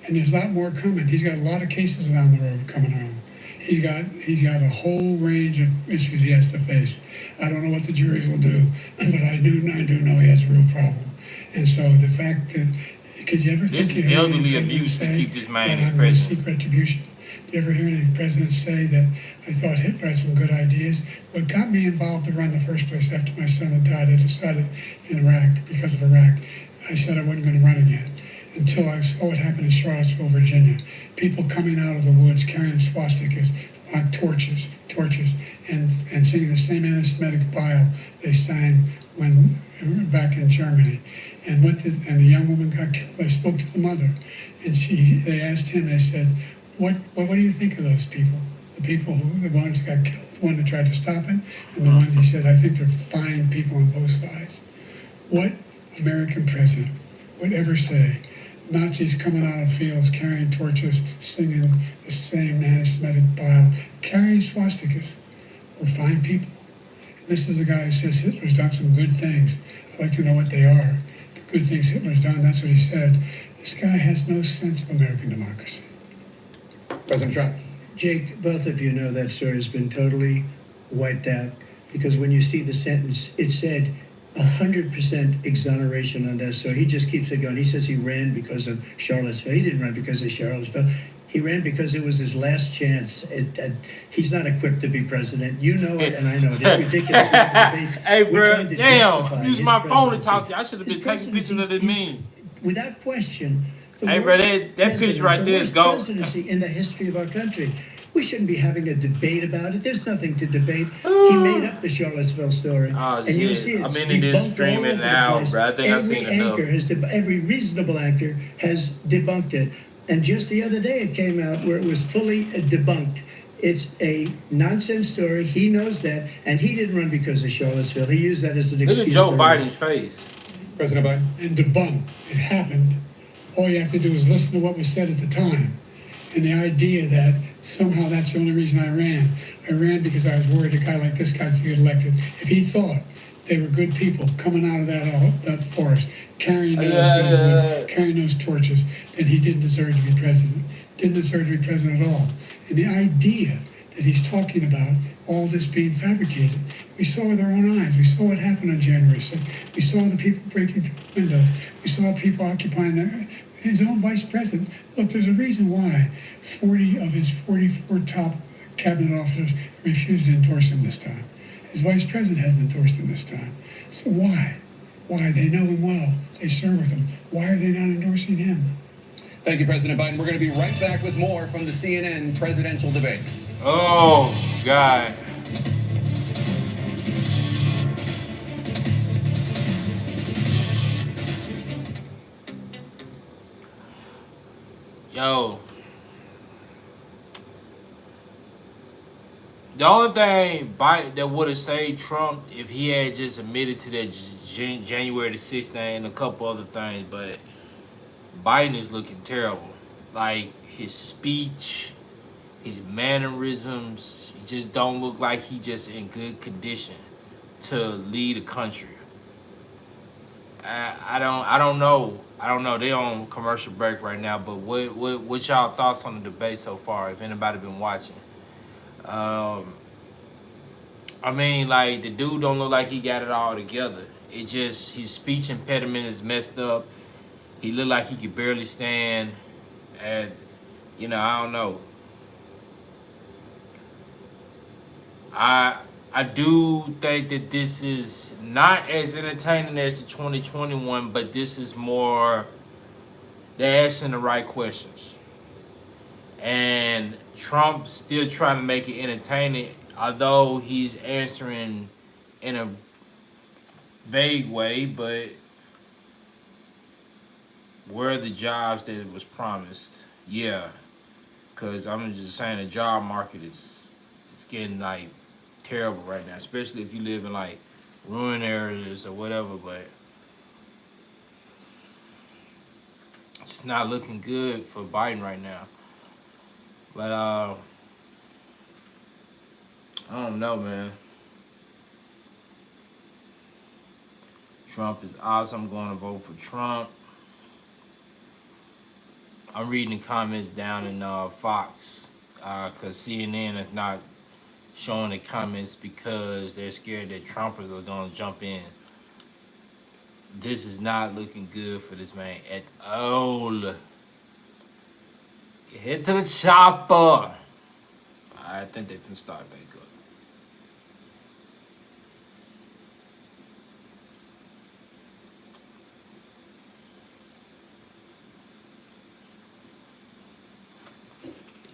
And there's a lot more coming. He's got a lot of cases down the road coming on. He's got a whole range of issues he has to face. I don't know what the juries will do, but I do know he has a real problem. And so the fact that, could you ever This think is you heard any elderly president abuse to say keep this man that as I'm going to president. seek retribution? Do you ever hear any presidents say that I thought Hitler had some good ideas? What got me involved to run in the first place after my son had died, I decided in Iraq, because of Iraq, I said I wasn't going to run again until I saw what happened in Charlottesville, Virginia. People coming out of the woods carrying swastikas on torches, and singing the same anti-Semitic bile they sang when back in Germany. And and the young woman got killed. I spoke to the mother, and they asked him. They said, "What do you think of those people? The people the ones who got killed, the one that tried to stop it, and the ones," he said, "I think they're fine people on both sides." What American president would ever say Nazis coming out of fields carrying torches, singing the same anti-Semitic bile, carrying swastikas were fine people? And this is a guy who says Hitler's done some good things. I'd like to know what they are. The good things Hitler's done, that's what he said. This guy has no sense of American democracy. President Trump. Jake, both of you know that story has been totally wiped out because when you see the sentence, it said 100% exoneration on that. So he just keeps it going. He says he ran because of Charlottesville. He didn't run because of Charlottesville. He ran because it was his last chance. He's not equipped to be president. You know it, and I know it. It's ridiculous. Hey, We're bro, trying to damn. justify Use his my phone to presidency. talk to you. I should have been His taking pictures of presidency, this he's- meme. Without question, the Hey, bro, worst that president, picture right the there is worst gold. presidency in the history of our country. We shouldn't be having a debate about it. There's nothing to debate. He made up the Charlottesville story, Oh, and you shit. see it. I'm into this debunked all streaming over the now, place. bro. I think I've seen enough. Every reasonable actor has debunked it, and just the other day it came out where it was fully debunked. It's a nonsense story. He knows that, and he didn't run because of Charlottesville. He used that as an Look excuse. at Joe to run. Biden's face. President Biden. And debunk. It happened. All you have to do is listen to what was said at the time. And the idea that somehow that's the only reason I ran. I ran because I was worried a guy like this guy could get elected. If he thought they were good people coming out of that forest, carrying those young woods, carrying those torches, then he didn't deserve to be president. Didn't deserve to be president at all. And the idea that he's talking about all this being fabricated, we saw with our own eyes. We saw what happened on January 6th. We saw the people breaking through the windows. We saw people occupying his own vice president. Look, there's a reason why 40 of his 44 top cabinet officers refused to endorse him this time. His vice president hasn't endorsed him this time. So why? Why? They know him well. They serve with him. Why are they not endorsing him? Thank you, President Biden. We're going to be right back with more from the CNN presidential debate. Oh, God. Yo. The only thing Biden that would have saved Trump if he had just admitted to that January the 6th thing and a couple other things, but Biden is looking terrible. Like his speech, his mannerisms, he just don't look like he just in good condition to lead a country. I don't know. They on commercial break right now, but what y'all thoughts on the debate so far? If anybody been watching, I mean, like the dude don't look like he got it all together. It just his speech impediment is messed up. He looked like he could barely stand. And I don't know. I do think that this is not as entertaining as the 2021, but this is more, they're asking the right questions. And Trump still trying to make it entertaining, although he's answering in a vague way, but where are the jobs that was promised? Yeah, because I'm just saying the job market is getting like terrible right now, especially if you live in like rural areas or whatever, but it's not looking good for Biden right now. But I don't know, man. Trump is awesome. I'm going to vote for Trump. I'm reading the comments down in Fox because CNN is not showing the comments because they're scared that Trumpers are going to jump in. This is not looking good for this man at all. Head to the chopper. I think they can start back up.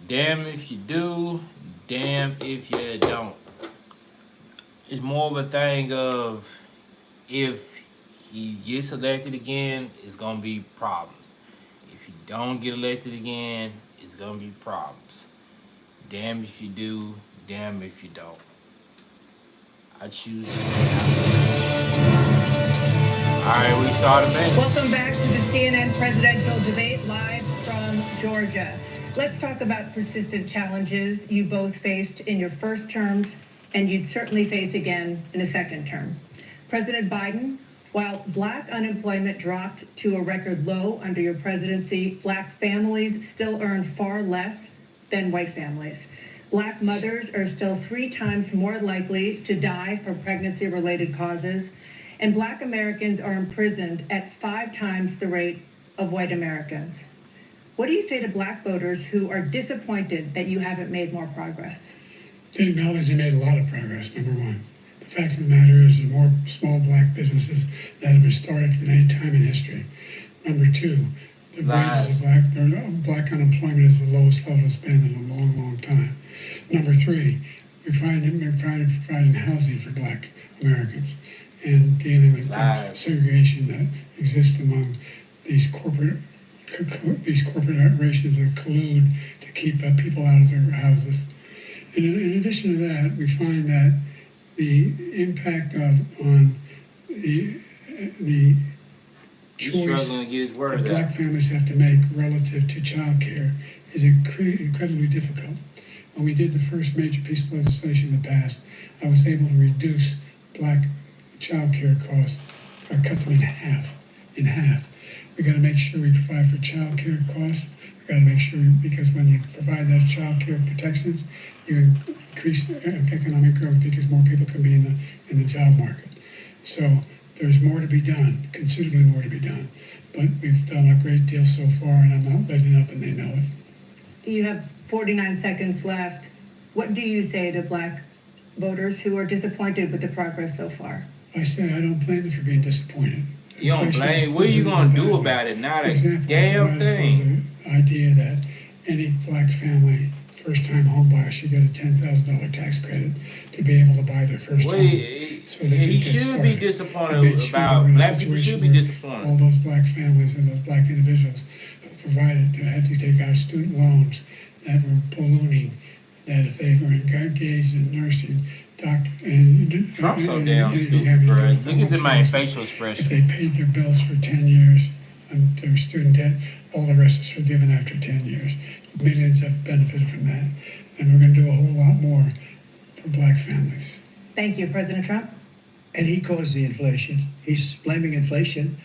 Damn if you do, damn if you don't. It's more of a thing of if he gets elected again, it's gonna be problems. If he don't get elected again, it's gonna be problems. Damn if you do, damn if you don't. I choose to Alright, we saw the man. Welcome back to the CNN presidential debate live from Georgia. Let's talk about persistent challenges you both faced in your first terms and you'd certainly face again in a second term. President Biden, while Black unemployment dropped to a record low under your presidency, Black families still earn far less than white families. Black mothers are still 3 times more likely to die from pregnancy-related causes, and Black Americans are imprisoned at 5 times the rate of white Americans. What do you say to Black voters who are disappointed that you haven't made more progress? They acknowledge they made a lot of progress, number one. The fact of the matter is there's more small Black businesses that have been started than any time in history. Number two, the wages of Black unemployment is the lowest level it's been in a long, long time. Number three, we're providing housing for Black Americans and dealing with the segregation that exists among these corporate corporations that collude to keep people out of their houses. And in addition to that, we find that the impact on the choice that Black families have to make relative to child care is incredibly difficult. When we did the first major piece of legislation that passed, I was able to reduce Black child care costs. I cut them in half. We got to make sure we provide for child care costs. We got to make sure, because when you provide those child care protections, you increase economic growth because more people can be in the job market. So there's more to be done, considerably more to be done. But we've done a great deal so far, and I'm not letting up, and they know it. You have 49 seconds left. What do you say to Black voters who are disappointed with the progress so far? I say I don't blame them for being disappointed. You don't blame. What are you gonna do about it? Not a damn thing. The idea that any Black family, first-time home buyer, should get a $10,000 tax credit to be able to buy their first home. So He should be disappointed about. Black people should be disappointed. All those Black families and those Black individuals who had to take out student loans that were ballooning, that if they were engaged in nursing, Trump's so damn stupid, bro. Look at the man facial expression. If they paid their bills for 10 years on their student debt, all the rest is forgiven after 10 years. Millions have benefited from that. And we're going to do a whole lot more for Black families. Thank you, President Trump. And he caused the inflation. He's blaming inflation,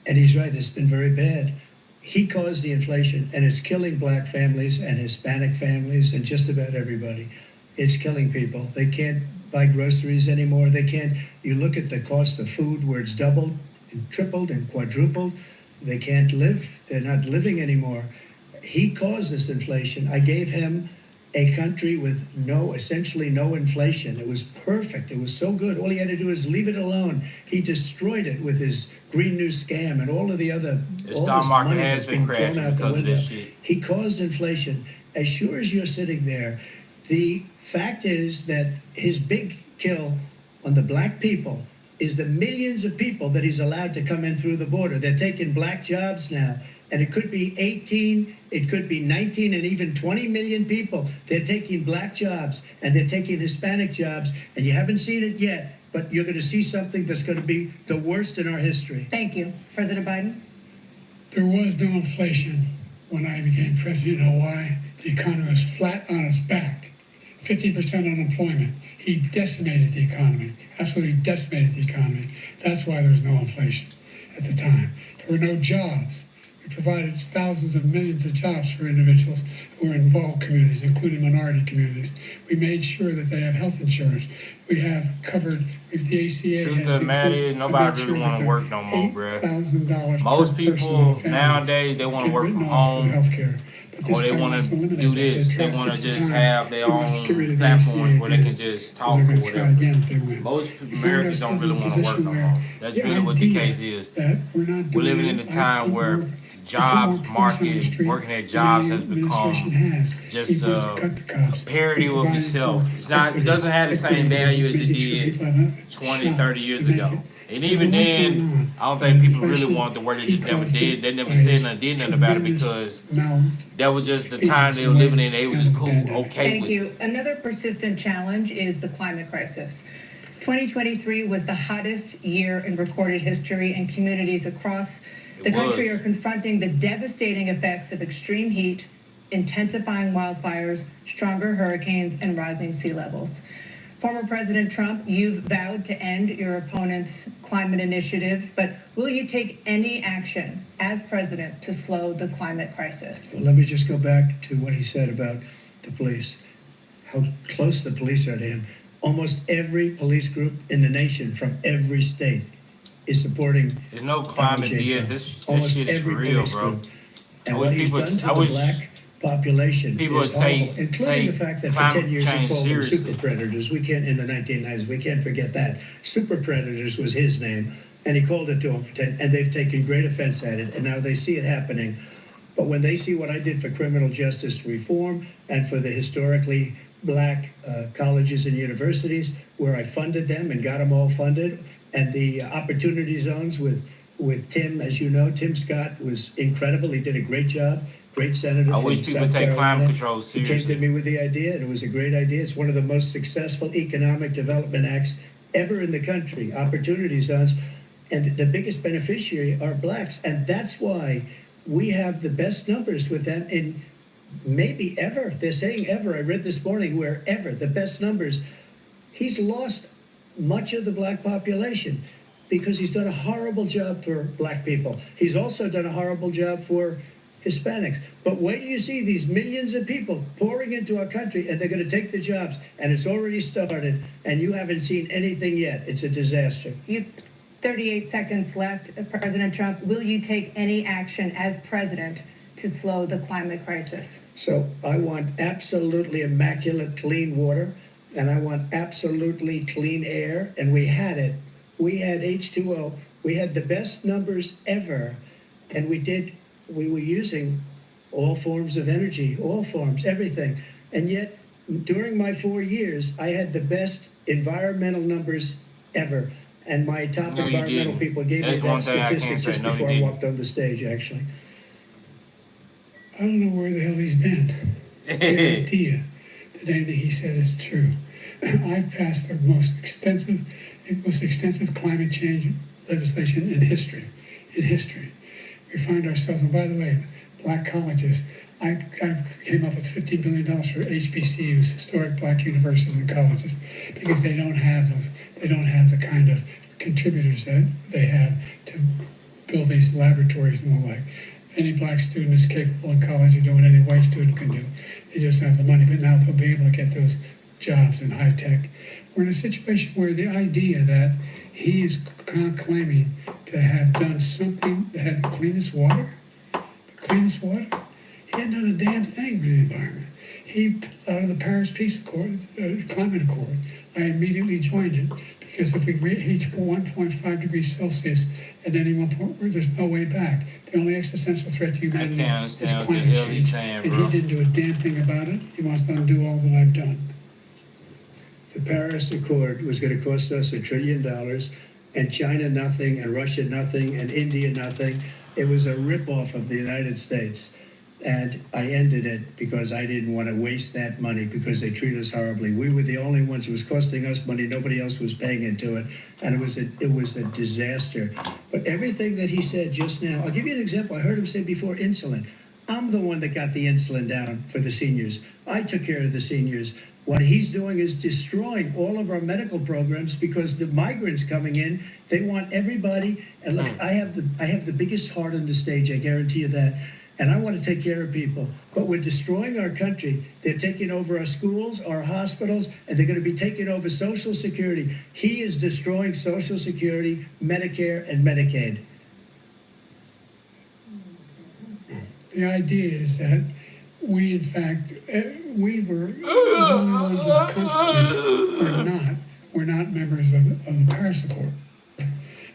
and he's right, it's been very bad. He caused the inflation, and it's killing Black families and Hispanic families and just about everybody. It's killing people. They can't buy groceries anymore. They can't. You look at the cost of food where it's doubled and tripled and quadrupled. They can't live. They're not living anymore. He caused this inflation. I gave him a country with essentially no inflation. It was perfect. It was so good. All he had to do is leave it alone. He destroyed it with his Green New Scam and all of the other. The stock market has been crashing because of this shit. He caused inflation. As sure as you're sitting there, the fact is that his big kill on the Black people is the millions of people that he's allowed to come in through the border. They're taking Black jobs now. And it could be 18, it could be 19, and even 20 million people. They're taking Black jobs, and they're taking Hispanic jobs, and you haven't seen it yet, but you're going to see something that's going to be the worst in our history. Thank you. President Biden? There was no inflation when I became president. You know why? The economy was flat on its back. 50% unemployment. He decimated the economy, absolutely decimated the economy. That's why there was no inflation at the time. There were no jobs. We provided thousands of millions of jobs for individuals who are in all communities, including minority communities. We made sure that they have health insurance. We have covered, if the ACA Truth of the matter is, nobody really want to work no more, bro. Most people nowadays, they want to work from home. Or they want to do this. They want to just have their own platforms where they can just talk or whatever. Most Americans don't really want to work no more. That's really what the case is. We're living in a time where jobs Put more police on the market, street working at than jobs the has administration become has. just He wants to cut the cops. parody of Providing itself. for It's not. It equity, doesn't have the same equity, value as it making sure did people have a 20, shot 30 years to make ago. it. And There's even a lot going then, on. I don't think people really Inflation, want the word. They he just never caused did. it They never by said his nothing, did nothing about it tremendous because mouth that was just the time they were agency living in. They was and just the cool, pandemic. okay Thank with you. Another persistent challenge is the climate crisis. 2023 was the hottest year in recorded history, and communities across the country are confronting the devastating effects of extreme heat, intensifying wildfires, stronger hurricanes, and rising sea levels. Former President Trump, you've vowed to end your opponent's climate initiatives, but will you take any action as president to slow the climate crisis? Well, let me just go back to what he said about the police, how close the police are to him. Almost every police group in the nation from every state is supporting There's no climate change. BS. That Almost shit is for every real, police bro. group. And I what wish he's people- done to I the wish black population people is would horrible, take including the fact that for climate 10 years he change called them seriously. super predators. We can't, in the 1990s, we can't forget that. Super predators was his name, and he called it to them for 10, and they've taken great offense at it, and now they see it happening. But when they see what I did for criminal justice reform and for the historically black colleges and universities, where I funded them and got them all funded, and the opportunity zones with Tim, as you know, Tim Scott was incredible. He did a great job. Great senator. I from wish people South take Carolina. climate control He came seriously. to me with the idea, and it was a great idea. It's one of the most successful economic development acts ever in the country. Opportunity zones, and the biggest beneficiary are blacks, and that's why we have the best numbers with them in maybe ever. They're saying ever. I read this morning where ever the best numbers. He's lost much of the black population because he's done a horrible job for black people. He's also done a horrible job for Hispanics. But wait till you see these millions of people pouring into our country, and they're going to take the jobs, and it's already started, and you haven't seen anything yet. It's a disaster. You've 38 seconds left. President Trump, will you take any action as president to slow the climate crisis? So I want absolutely immaculate clean water, and I want absolutely clean air, and we had it. We had H2O. We had the best numbers ever, and we were using all forms of energy, all forms, everything. And yet, during my 4 years, I had the best environmental numbers ever. And my top No, you environmental didn't. people gave That's me one that thing I can't statistic say. just No, you before I didn't. walked on the stage, actually. I don't know where the hell he's been. No idea that anything he said is true. I've passed the most extensive climate change legislation in history. We find ourselves, and by the way, black colleges, I came up with $50 billion for HBCUs, historic black universities and colleges, because they don't have the kind of contributors that they have to build these laboratories and the like. Any black student is capable in college of doing what any white student can do. They just don't have the money, but now they'll be able to get those jobs in high tech. We're in a situation where the idea that he is claiming to have done something that had the cleanest water, he hadn't done a damn thing for the environment. He pulled out of the Paris Peace Accord, Climate Accord. I immediately joined it because if we reach 1.5 degrees Celsius at any one point, there's no way back. The only existential threat to humanity can't is understand what the climate hell he's change. saying, And bro. he didn't do a damn thing about it. He wants to undo all that I've done. The Paris Accord was going to cost us $1 trillion, and China nothing, and Russia nothing, and India nothing. It was a ripoff of the United States. And I ended it because I didn't want to waste that money because they treat us horribly. We were the only ones. It was costing us money. Nobody else was paying into it. And it was a disaster. But everything that he said just now, I'll give you an example. I heard him say before insulin. I'm the one that got the insulin down for the seniors. I took care of the seniors. What he's doing is destroying all of our medical programs because the migrants coming in, they want everybody. And look, I have the biggest heart on the stage. I guarantee you that. And I want to take care of people, but we're destroying our country. They're taking over our schools, our hospitals, and they're going to be taking over Social Security. He is destroying Social Security, Medicare, and Medicaid. The idea is that we, in fact, we were the only ones of consequence. We're not members of the Paris Accord.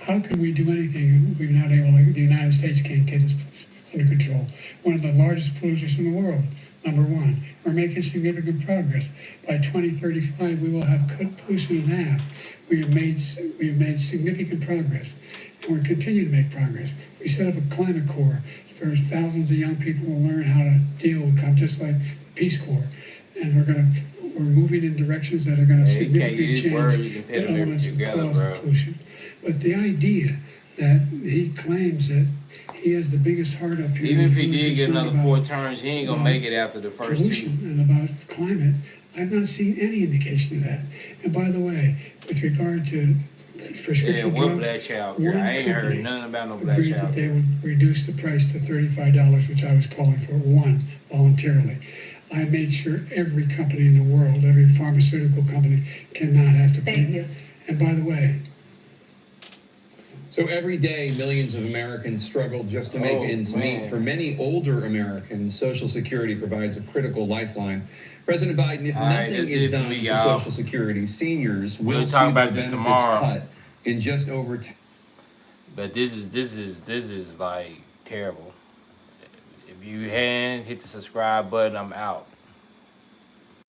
How can we do anything if we're not able to, the United States can't get its under control. One of the largest polluters in the world, number one. We're making significant progress. By 2035, we will have cut pollution in half. We have made significant progress, and we're continuing to make progress. We set up a climate corps where thousands of young people will learn how to deal with climate, just like the Peace Corps. And we're moving in directions that are going to Hey, you can't significantly use change words, you can the put them elements and together, cause bro. of pollution. But the idea that he claims that he has the biggest heart up here. Even if he and did get concerned another about 4 terms, he ain't gonna make it after the first pollution 2. and about climate, I've not seen any indication of that. And by the way, with regard to Yeah, prescription what drugs, black child one care? I ain't heard company nothing about no black agreed child that they care. would reduce the price to $35, which I was calling for, one, voluntarily. I made sure every company in the world, every pharmaceutical company, cannot have to pay. Thank you. And by the way, So every day, millions of Americans struggle just to make Oh, ends man. meet. For many older Americans, Social Security provides a critical lifeline. President Biden, if All right, nothing that's is it for done me, to y'all. Social Security, seniors will We'll see talk their about this benefits tomorrow. cut in just over But this is like terrible. If you hadn't hit the subscribe button, I'm out.